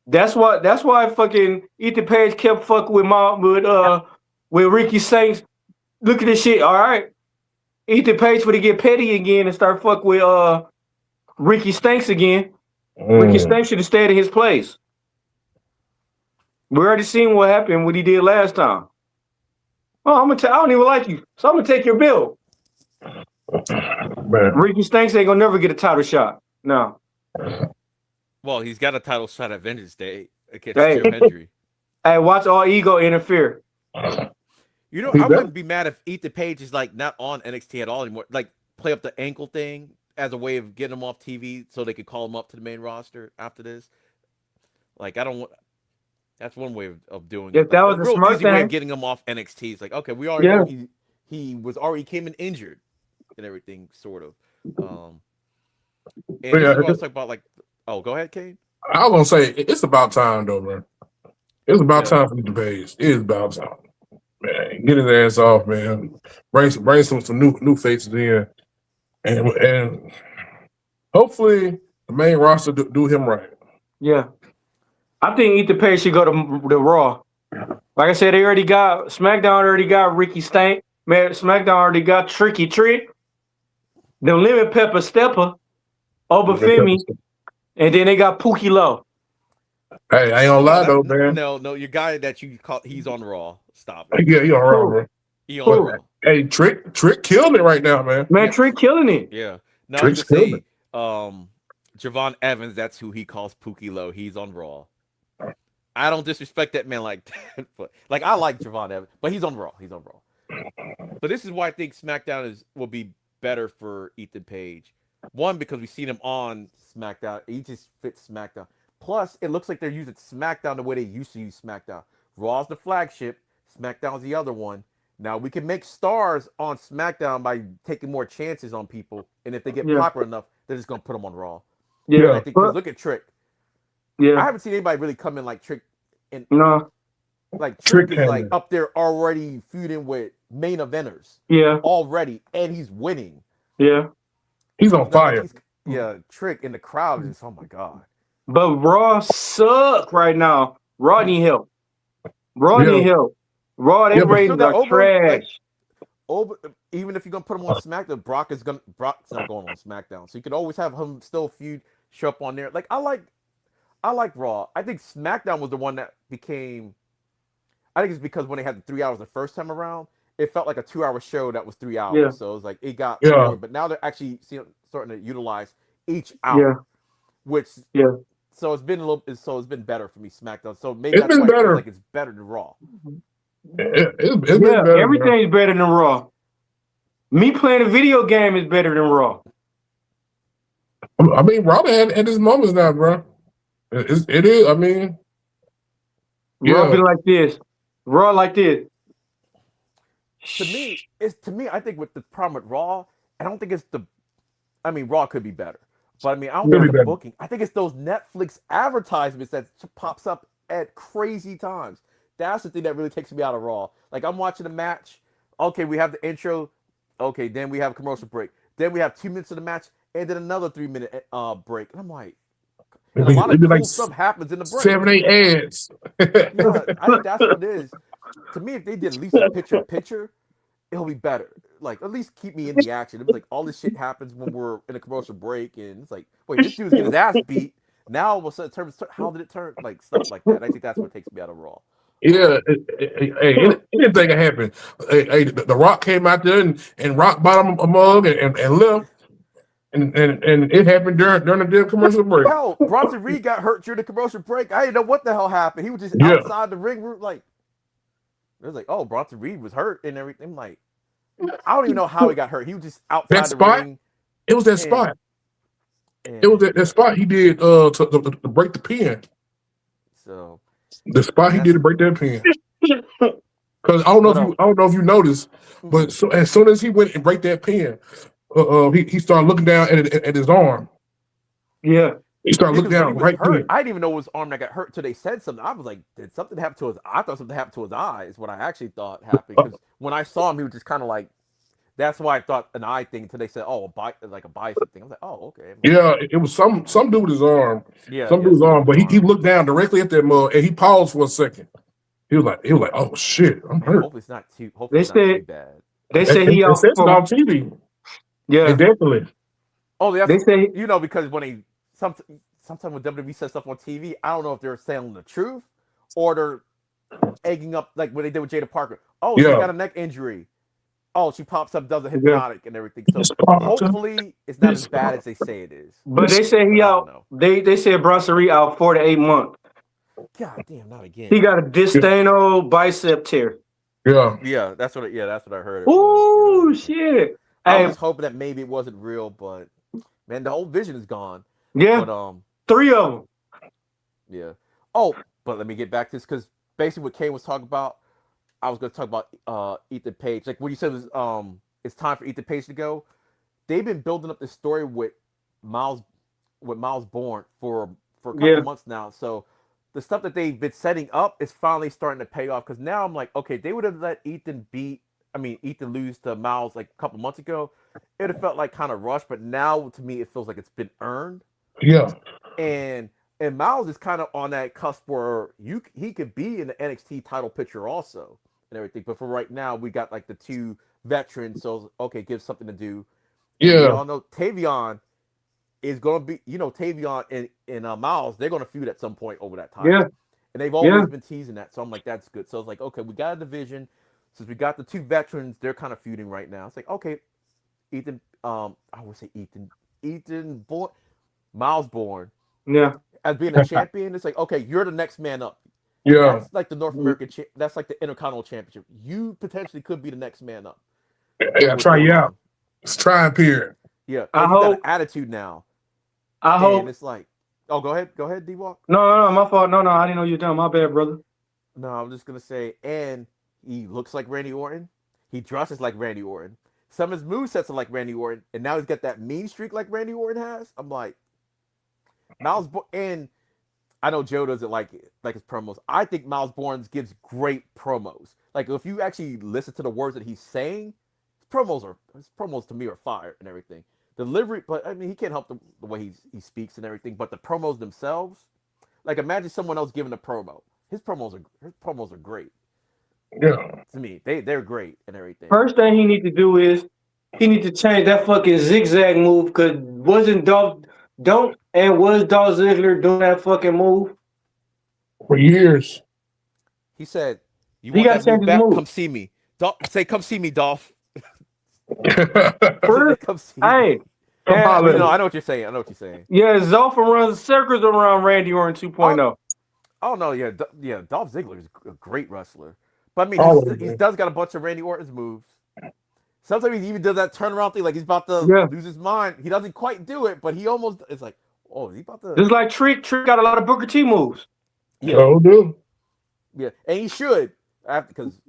That's why fucking Ethan Page kept fucking with Ricky Saints. Look at this shit. All right. Ethan Page for to get petty again and start fucking with Ricky Stanks again. Ricky Stanks should have stayed in his place. We already seen what happened, what he did last time. Oh, I don't even like you, so I'm gonna take your bill. Man. Ricky Stanks ain't gonna never get a title shot. No. Well, he's got a title shot at Vengeance Day against Joe Hendry. Hey, watch all ego interfere. You know, I wouldn't be mad if Ethan Page is like not on NXT at all anymore. Like play up the ankle thing as a way of getting him off TV so they could call him up to the main roster after this. Like I don't want. That's one way of doing it. If that was a smart easy way thing. of getting him off NXT. It's like okay, we already know he came in injured and everything, sort of. And I was talking about like, oh, go ahead, Kane. I was gonna say it's about time though, man. It's about time for Ethan Page. It is about time. Man, get his ass off, man. Bring some new faces in, and hopefully the main roster do him right. Yeah, I think Ethan Page should go to the Raw. Like I said, SmackDown already got Ricky Stank. Man, SmackDown already got Tricky Trick, the Lemon Pepper Stepper, Obafemi, and then they got Pookie Low. Hey, I ain't gonna lie though, man. No, your guy that you call he's on Raw. Stop it. Yeah, he on Raw, bro. He on Raw. Hey, Trick killing it right now, man. Man, Trick killing it. Yeah. Now I can say, Javon Evans, that's who he calls Pookie Low. He's on Raw. I don't disrespect that man like that, but like I like Javon Evans, but he's on Raw. He's on Raw. But this is why I think SmackDown will be better for Ethan Page. One, because we've seen him on SmackDown. He just fits SmackDown. Plus, it looks like they're using SmackDown the way they used to use SmackDown. Raw's the flagship. SmackDown's the other one. Now, we can make stars on SmackDown by taking more chances on people. And if they get popular enough, they're just going to put them on Raw. Yeah. I think, look at Trick. Yeah. I haven't seen anybody really come in like Trick. No. Like Trick is like up there already feuding with main eventers. Yeah. Already. And he's winning. Yeah. He's on fire. Trick in the crowd is, oh my God. But Raw suck right now. Raw need help. Need help. Raw, they ratings are trash. Even if you're gonna put him on SmackDown, Brock's not going on SmackDown. So you could always have him still show up on there. Like I like Raw. I think SmackDown was the one that became. I think it's because when they had the 3 hours the first time around, it felt like a 2-hour show that was 3 hours. Yeah. So it was like it got more, but now they're actually starting to utilize each hour. Which So it's been it's been better for me SmackDown. So maybe It's that's been why I feel better. like it's better than Raw. It's been better. Everything's better than Raw. Me playing a video game is better than Raw. I mean, Raw at this moment now, bro. It is. I mean, Raw be like this. Raw like this. To me, I think with the problem with Raw, I don't think it's the. I mean, Raw could be better, but I mean, I don't think it's the booking. I think it's those Netflix advertisements that pops up at crazy times. That's the thing that really takes me out of Raw. Like I'm watching a match. Okay, we have the intro. Okay, then we have a commercial break. Then we have 2 minutes of the match, and then another 3-minute break. And I'm like, and a lot of cool stuff happens in the break. 7-8 ads. Yeah, I think that's what it is. To me, if they did at least a picture, it'll be better. Like at least keep me in the action. It was like all this shit happens when we're in a commercial break, and it's like, wait, this dude's getting his ass beat. Now all of a sudden, how did it turn? Like stuff like that. I think that's what takes me out of Raw. Yeah, anything can happen. The Rock came out there and Rock bought him a mug and left, and it happened during the damn commercial break. Hell, Bronson Reed got hurt during the commercial break. I didn't know what the hell happened. He was just outside the ring room, like it was like, oh, Bronson Reed was hurt and everything. I'm like, I don't even know how he got hurt. He was just outside the ring. It was that spot. It was that spot he did to break the pin. So the spot he did to break that pin. Because I don't know if you noticed, but so as soon as he went and break that pin, he started looking down at his arm. Yeah. He started looking down right hurt. I didn't even know it was his arm that got hurt until they said something. I was like, did something happen to his eye? I thought something happened to his eye is what I actually thought happened. Because when I saw him, he was just kind of like, that's why I thought an eye thing until they said, oh, like a bicep thing. I was like, oh, okay. Yeah, it was some dude with his arm. Yeah. Some dude's arm, but he looked down directly at that mug and he paused for a second. He was like, oh shit, I'm hurt. Hopefully it's not too bad. They said he on TV. Yeah. Definitely. Oh, they say because when sometimes when WWE says stuff on TV, I don't know if they're saying the truth or they're egging up like what they did with Jada Parker. Oh, she got a neck injury. Oh, she pops up, does a hypnotic and everything. So hopefully it's not as bad as they say it is. But they say he out. They said Bronson Reed out 4 to 8 months. God damn, not again. He got a distano bicep tear. Yeah, that's what I heard. Ooh, shit. I was hoping that maybe it wasn't real, but man, the whole vision is gone. Yeah. But 3 of them. Yeah. Oh, but let me get back to this because basically what Kane was talking about, I was going to talk about Ethan Page. Like when you said it was, it's time for Ethan Page to go. They've been building up this story with Miles Bourne for a couple of months now. So the stuff that they've been setting up is finally starting to pay off. Because now I'm like, okay, they would have let Ethan lose to Miles like a couple months ago. It would have felt like kind of rushed, but now to me it feels like it's been earned. Yeah. And Miles is kind of on that cusp where he could be in the NXT title picture also and everything. But for right now, we got like the 2 veterans, so okay, give something to do. And we all know Tavion is going to be, Tavion and Miles, they're going to feud at some point over that time. Yeah. And they've always been teasing that, so I'm like, that's good. So it's like, okay, we got a division. Since we got the 2 veterans, they're kind of feuding right now. It's like, okay, Ethan, I would say Ethan Bourne, Miles Bourne. Yeah. As being a champion, it's like, okay, you're the next man up. Yeah. That's like the North American, that's like the Intercontinental Championship. You potentially could be the next man up. Yeah, try you out. It's trying period. Yeah. And you got an attitude now. I hope. And it's like, oh, go ahead, D-Walk. No, my fault. No, I didn't know you were done. My bad, brother. No, I'm just going to say, and he looks like Randy Orton. He dresses like Randy Orton. Some of his movesets are like Randy Orton. And now he's got that mean streak like Randy Orton has. I'm like, and I know Joe doesn't like his promos. I think Miles Bourne gives great promos. Like if you actually listen to the words that he's saying, his promos to me are fire and everything. Delivery, but I mean he can't help the way he speaks and everything. But the promos themselves, like imagine someone else giving a promo. His promos are great. Yeah. To me, they're great and everything. First thing he need to do is he need to change that fucking zigzag move because was Dolph Ziggler doing that fucking move for years? He said, "You want that move back? Come see me." Say, "Come see me, Dolph." First, come see me. Yeah, You know, I know what you're saying. I know what you're saying. yeah, Zofa runs circles around Randy Orton 2.0. Oh no, yeah, yeah. Dolph Ziggler is a great wrestler, but I mean, Always, he man. does got a bunch of Randy Orton's moves. Sometimes he even does that turnaround thing, like he's about to Yeah. lose his mind. He doesn't quite do it, but he almost. It's like, oh, is he about to? Just like Trick got a lot of Booker T moves. Yeah, So do. yeah, and he should because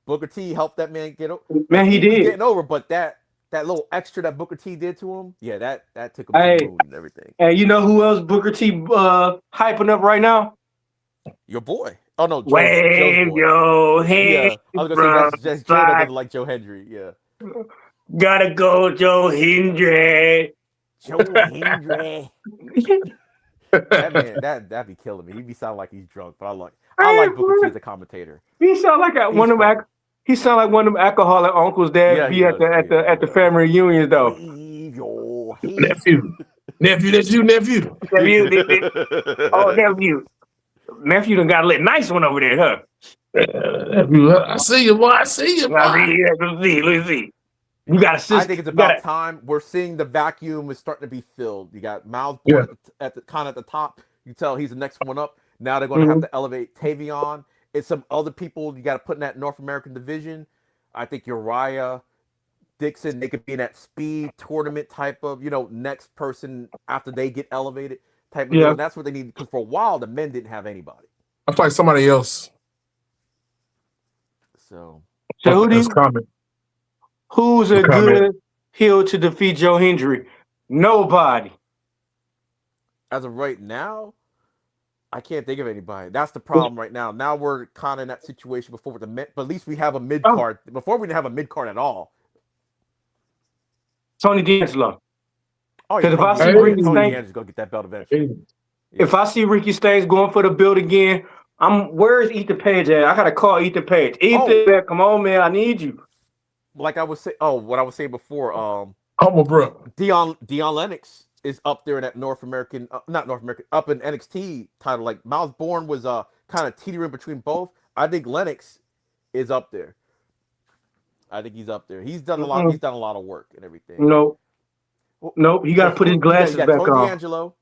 Booker T helped that man get over. Man, he was did. getting over, but that little extra that Booker T did to him, yeah, that took him to Hey. the moon and everything. And you know who else Booker T hyping up right now? Your boy. Oh no, Wave Joe's boy. your hand. Yeah, I was gonna say that's Joe that doesn't like Joe Hendry. Yeah. Gotta go, Joe Hendry. Joe Hendry. That man, that'd be killing me. He'd be sounding like he's drunk, but I like Booker T as a commentator. He sound like one of them. He sound like one of them alcoholic uncles that be at the family reunions though. Leave your hand. Nephew, that's you, nephew. Nephew done got a little nice one over there, huh? Nephew, I see you, boy. I see you, boy. Let's see. You got a sister. I think it's about time. We're seeing the vacuum is starting to be filled. You got Miles Bourne at the top. You tell he's the next one up. Now they're going to have to elevate Tavion. It's some other people you got to put in that North American division. I think Uriah, Dixon, they could be in that speed tournament type of, next person after they get elevated type of deal. And that's what they need, because for a while the men didn't have anybody. I play somebody else. So who's a good heel to defeat Joe Hendry? Nobody. As of right now, I can't think of anybody. That's the problem right now. Now we're kind of in that situation before with the mid, but at least we have a mid card. Before we didn't have a mid card at all. Tony D'Angelo. Oh yeah, if I see Tony D'Angelo's gonna get that belt eventually. If I see Ricky Stanks going for the belt again, where's Ethan Page at? I gotta call Ethan Page. Ethan, come on, man, I need you. Like I was saying, what I was saying before, bro. Dion Lennox is up there in that North American, not North American, up in NXT title. Like Miles Bourne was kind of teetering between both. I think Lennox is up there. I think he's up there. He's done a lot. He's done a lot of work and everything. Nope. He got to put his glasses back Tony on. D'Angelo,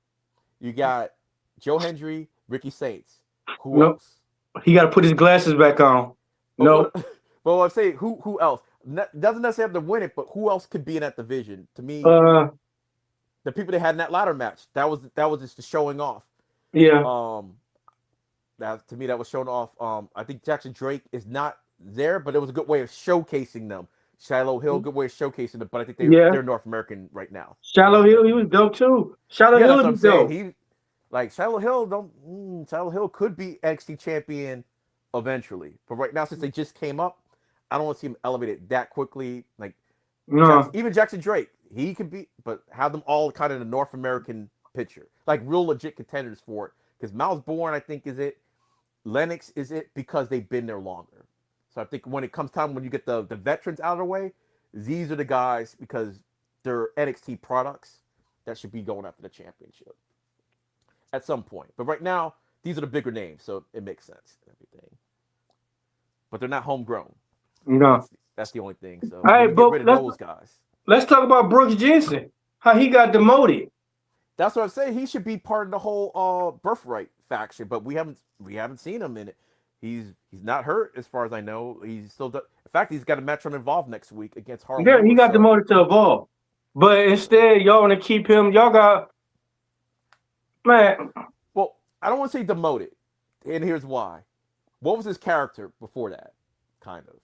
you got Joe Hendry, Ricky Saints. Who else? He got to put his glasses back on. Well, I'm saying who else? Doesn't necessarily have to win it, but who else could be in that division? To me, the people they had in that ladder match, that was just the showing off. Yeah. That to me that was showing off. I think Jackson Drake is not there, but it was a good way of showcasing them. Shiloh Hill, good way of showcasing them, but I think they're North American right now. Shiloh Hill, he was dope too. Shiloh Hill was dope. Shiloh Hill could be NXT champion eventually, but right now since they just came up, I don't want to see him elevated that quickly. Like even Jackson Drake, he could be, but have them all kind of in the North American picture, like real legit contenders for it. Because Miles Bourne, I think, is it. Lennox is it because they've been there longer. So I think when it comes time when you get the veterans out of the way, these are the guys because they're NXT products that should be going after the championship at some point. But right now, these are the bigger names, so it makes sense and everything. But they're not homegrown. No, that's the only thing. So get rid of those guys. Let's talk about Brooks Jensen. How he got demoted. That's what I'm saying. He should be part of the whole Birthright faction, but we haven't seen him in it. He's not hurt as far as I know. He's still in fact he's got a match on Evolve next week against Harlem. Yeah, he got demoted to Evolve. But instead, y'all want to keep him. Y'all got man. Well, I don't want to say demoted. And here's why. What was his character before that? Kind of.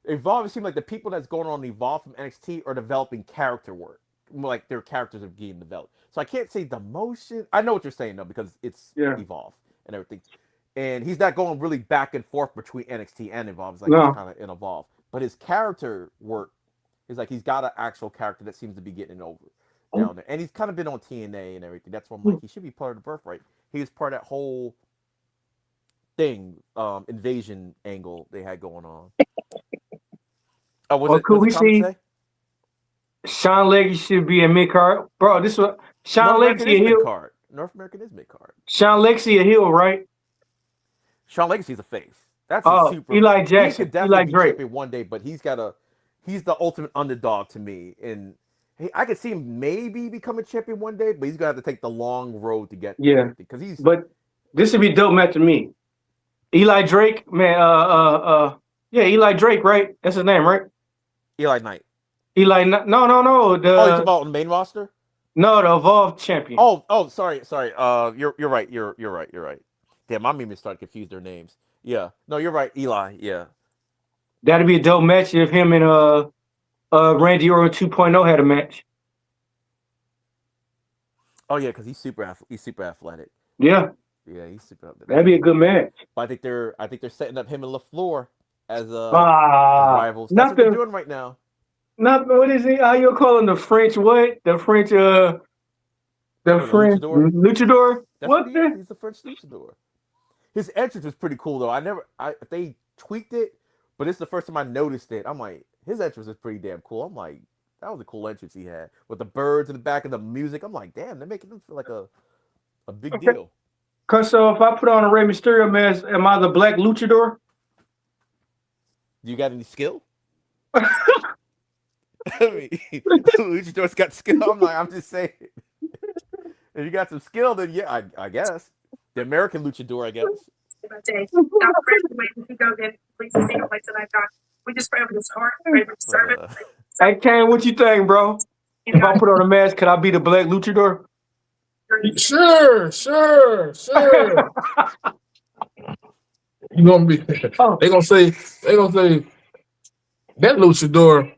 Evolve, it seemed like the people that's going on Evolve from NXT are developing character work. Like their characters are getting developed. So I can't say demotion. I know what you're saying though, because it's Evolve and everything. And he's not going really back and forth between NXT and Evolve. It's like he's kind of in Evolve. But his character work is like he's got an actual character that seems to be getting over down there. And he's kind of been on TNA and everything. That's why I'm like, he should be part of the Birthright. He was part of that whole thing, invasion angle they had going on. Could we see Sean Legacy should be in mid-card? Bro, this was Sean Legacy a heel. North American is mid-card. Sean Legacy a heel, right? Sean Legacy's a face. That's a super. Eli Jackson. He could definitely be champion one day, but he's the ultimate underdog to me. And I could see him maybe becoming champion one day, but he's gonna have to take the long road to get Yeah. there because he's. But this would be dope match to me. Eli Drake, man. Yeah, Eli Drake, right? That's his name, right? Eli Knight. Eli, no. Oh, you talking about the main roster? No, the Evolve champion. Oh, sorry. You're right. You're right. Damn, my meme started to confuse their names. Yeah, no, you're right. Eli. Yeah, That'd be a dope match if him and Randy Orton 2.0 had a match. oh yeah, because he's super athletic. Yeah, Yeah, he's super athletic. that'd be a good match. But I think they're setting up him and LaFleur as rivals. That's what they're doing right now. Not what is it? How you call him? The French what? The French French luchador. What? He's the French luchador. His entrance was pretty cool though. They tweaked it, but it's the first time I noticed it. I'm like, his entrance is pretty damn cool. I'm like, that was a cool entrance he had with the birds in the back of the music. I'm like, damn, they're making him feel like a big deal. Cause so if I put on a Rey Mysterio mask, am I the black luchador? Do you got any skill? I mean, luchador's got skill. I'm just saying. If you got some skill, then yeah, I guess. The American luchador, I guess. We just pray over this heart, pray for service. Hey, Kane, what you think, bro? If I put on a mask, could I be the black luchador? Sure. You gonna be? They gonna say that luchador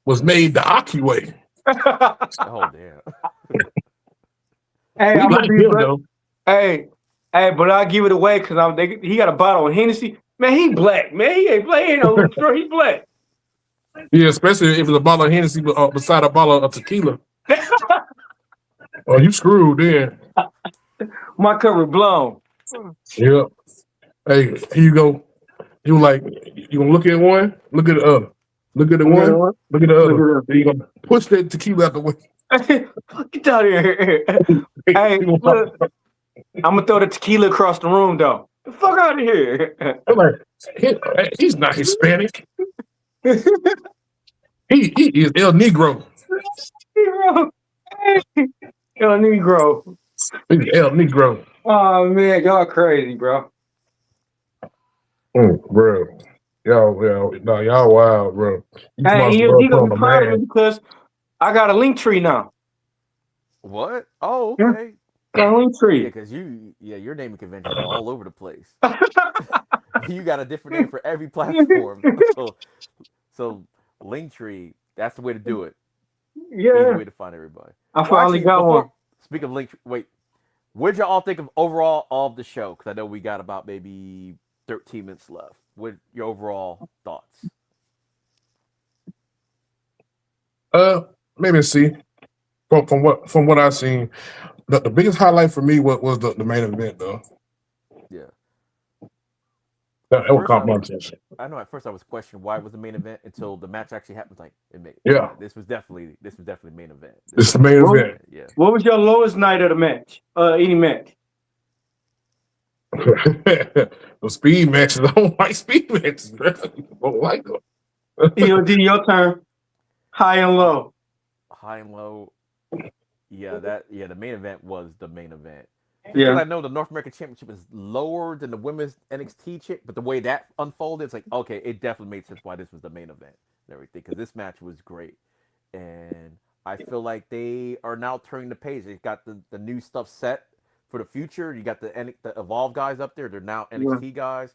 was made the Aki way. Oh damn. Hey, We I'm like gonna be him, though. Hey, but I'll give it away because he got a bottle of Hennessy. Man, he black. Man, he ain't black. He ain't no luchador. He black. Yeah, especially if it's a bottle of Hennessy beside a bottle of tequila. Oh, you screwed then. My cover blown. Yeah. Hey, here you go. You gonna look at one, look at the other. Look at the one, look at the other. Then you gonna push that tequila out the way. Get out of here. Hey, look. I'm gonna throw the tequila across the room though. The fuck out of here. I'm like, he's not Hispanic. He is El Negro. El Negro. He's El Negro. Oh man, y'all crazy, bro. Bro. Y'all wild, bro. Hey, he gonna be proud of me because I got a link tree now. What? Oh, okay. Got a link tree. Yeah, because your naming conventions are all over the place. You got a different name for every platform. So Linktree, that's the way to do it. Yeah. Easy way to find everybody. I finally got one. Speaking of Linktree, wait, what did y'all think of overall of the show? Because I know we got about maybe 13 minutes left. What your overall thoughts? Maybe see. From what I've seen, the biggest highlight for me was the main event though. Yeah. That was competition. I know at first I was questioning why it was the main event until the match actually happened. Like Yeah. This was definitely main event. This is the main event. Yeah. What was your lowest night of the match? Any match? The speed matches. I don't like speed matches, bro. I don't like them. EOD, your turn. High and low. High and low. Yeah, the main event was the main event. Yeah. Because I know the North American Championship is lower than the women's NXT chip, but the way that unfolded, it's like, okay, it definitely made sense why this was the main event and everything. Because this match was great, and I feel like they are now turning the page. They've got the new stuff set for the future. You got the Evolve guys up there. They're now NXT guys,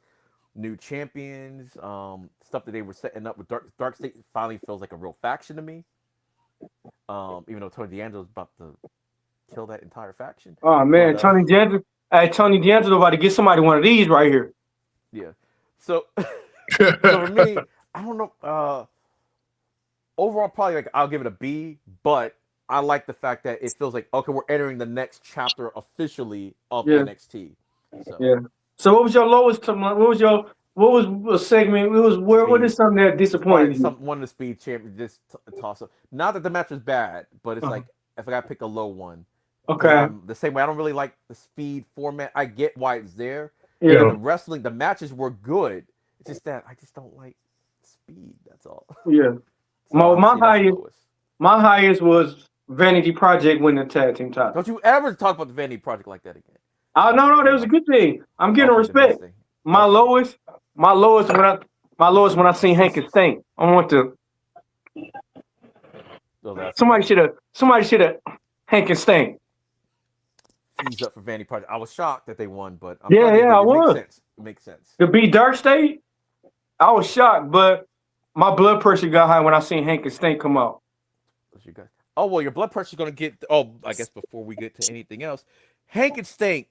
new champions. Stuff that they were setting up with Dark State finally feels like a real faction to me. Even though Tony D'Angelo's about to kill that entire faction. Oh man, Tony D'Angelo about to get somebody one of these right here. Yeah. So for me, I don't know. Overall, probably like I'll give it a B, but I like the fact that it feels like okay, we're entering the next chapter officially of NXT. So. Yeah. So what was your lowest? What was a segment? What is something that disappointed you? One of the speed champions just toss up. Not that the match was bad, but it's like if I got to pick a low one. Okay. The same way I don't really like the speed format. I get why it's there. Yeah. The wrestling, the matches were good. It's just that I just don't like speed. That's all. Yeah. So My highest. My highest was Vanity Project winning the tag team title. Don't you ever talk about the Vanity Project like that again. Oh no, that was a good thing. I'm getting Okay, the respect. best thing. My Okay. lowest when I seen Hank and Stink. I want to. So that's Somebody should have Hank and Stink. fees up for Vanity Project. I was shocked that they won, but I'm Yeah, glad they did. I It was. makes sense. It makes sense. To be Dark State, I was shocked, but my blood pressure got high when I seen Hank and Stink come out. Oh well, your blood pressure's gonna get. Oh, I guess before we get to anything else, Hank and Stink,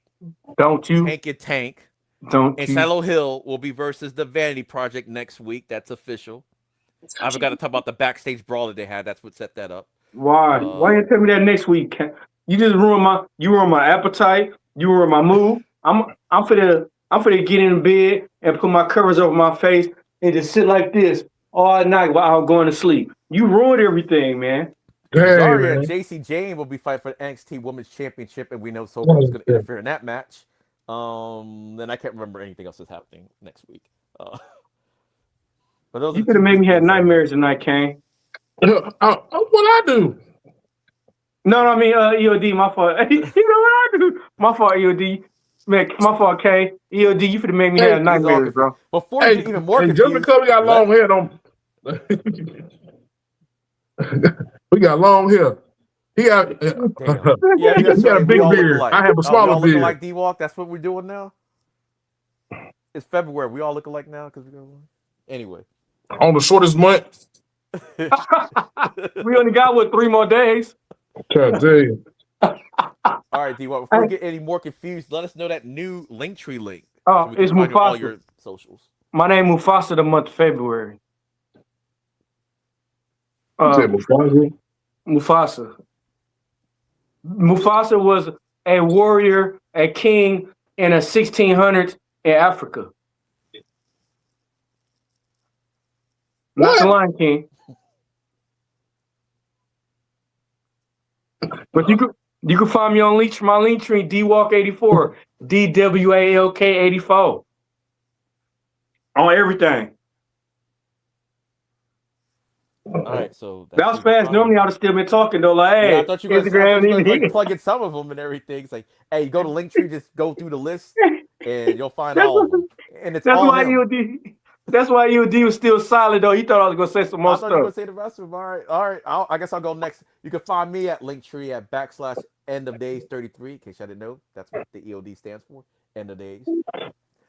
Don't you? Hank and Tank, Don't and you? Shiloh Hill will be versus the Vanity Project next week. That's official. I forgot to talk about the backstage brawl that they had. That's what set that up. Why? Why you tell me that next week? You just ruined my appetite. You ruined my mood. I'm finna get in bed and put my covers over my face and just sit like this all night while I'm going to sleep. You ruined everything, man. Zarya and JC Jane will be fighting for the NXT Women's Championship, and we know Soko's going to interfere in that match. Then I can't remember anything else that's happening next week. But those you could have made me have nightmares tonight, Kane. What I do? No, I mean EOD. My fault. You know what I do? My fault, EOD. Man, my fault, Kane. EOD. You could have made me have nightmares, bro. Before you get even more confused, just because we got long hair, don't. We got long hair. He got, yeah, he got a big beard. I have a smaller beard. Like D-Walk, that's what we're doing now. It's February. We all look alike now because we got one. Anyway, on the shortest month. We only got 3 more days. God damn. All right, D-Walk. Before we get any more confused, let us know that new Linktree link. Oh, so it's Mufasa. All your socials. My name Mufasa the month of February. Mufasa. Mufasa was a warrior, a king in the 1600s in Africa. Not the Lion King. But you could find me on my Linktree, DWalk84, DWALK84. On everything. All right, so that was fast. Normally, I'd have still been talking though. Like, hey, yeah, I thought you were going to plug in some of them and everything. It's like, hey, go to Linktree, just go through the list, and you'll find all of them. And it's all why EOD. That's why EOD was still solid though. He thought I was gonna say some more stuff. I thought you were gonna say the rest of them. All right. I guess I'll go next. You can find me at Linktree at /end of days 33. In case I didn't know, that's what the EOD stands for. End of days.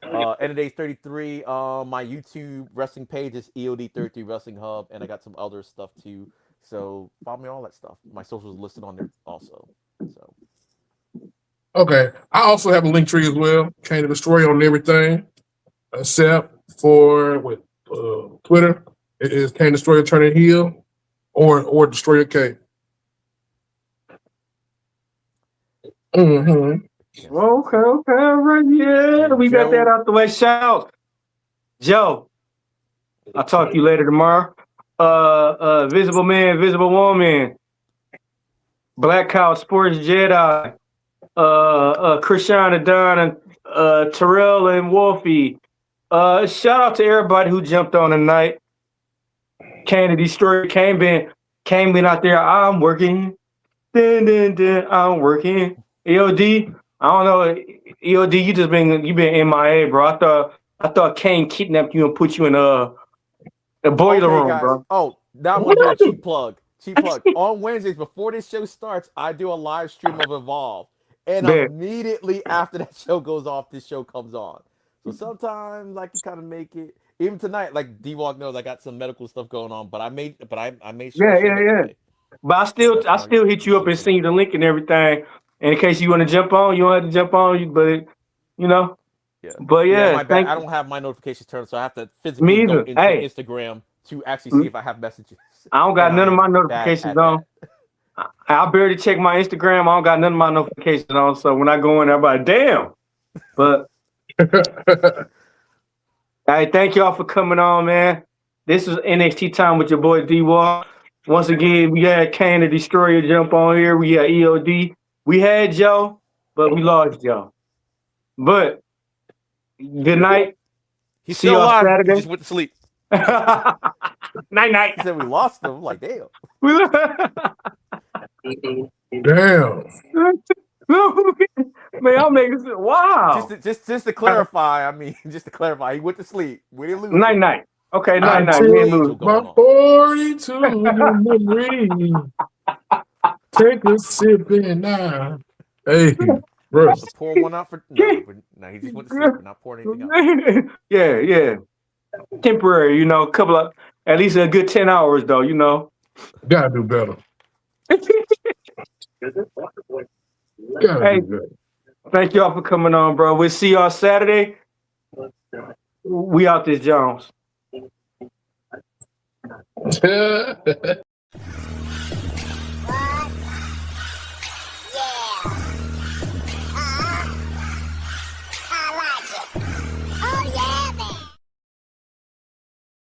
End of days 33. My YouTube wrestling page is EOD 33 Wrestling Hub, and I got some other stuff too. So follow me on all that stuff. My socials listed on there also. So. Okay, I also have a Linktree as well. Kane the Destroyer on everything, except for Twitter. It is Kane Destroyer Turning Heel, or Destroyer K. Mm-hmm. Okay, right, yeah. We got that out the way. Shout, Joe. I'll talk to you later tomorrow. Visible Man, Visible Woman, Black Cow Sports Jedi, Christian Adon, and Terrell and Wolfie. Shout out to everybody who jumped on tonight. Kennedy Story came in out there. I'm working. I'm working. EOD. I don't know, EOD. You been MIA, bro. I thought Kane kidnapped you and put you in a boiler room, guys. bro. Oh, now I'm gonna do a cheap plug. On Wednesdays before this show starts, I do a live stream of Evolve, and immediately after that show goes off, this show comes on. So sometimes I can kind of make it. Even tonight, like D-Walk knows, I got some medical stuff going on, but I made sure. Yeah. But I still hit you up and send you the link and everything. And in case you want to jump on, you don't have to jump on, but you know. Yeah. But yeah, my bad. I don't have my notifications turned, so I have to physically go into Instagram to actually see if I have messages. I don't got none of my notifications on. I barely check my Instagram. I don't got none of my notifications on. So when I go in, everybody, damn. But hey, thank y'all for coming on, man. This is NXT time with your boy D-Walk. Once again, we had Kane the Destroyer jump on here. We had EOD. We had Joe, but we lost Joe. But good night. He's still alive. He just went to sleep. Night night. He said we lost them. I'm like, damn. Damn. Man, I'm making wow. Just to clarify, I mean, just to clarify, he went to sleep. We didn't lose. Night night. Okay, night I night. took We ain't lose. my 42 memory. Take a sip and now. Hey, bro. To pour one out for no, he just went to sleep. We're not pouring anything out. Yeah. Temporary, you know, couple of at least a good 10 hours though, you know. Gotta do better. Gotta Hey, do better. thank y'all for coming on, bro. We'll see y'all Saturday. We out this Jones.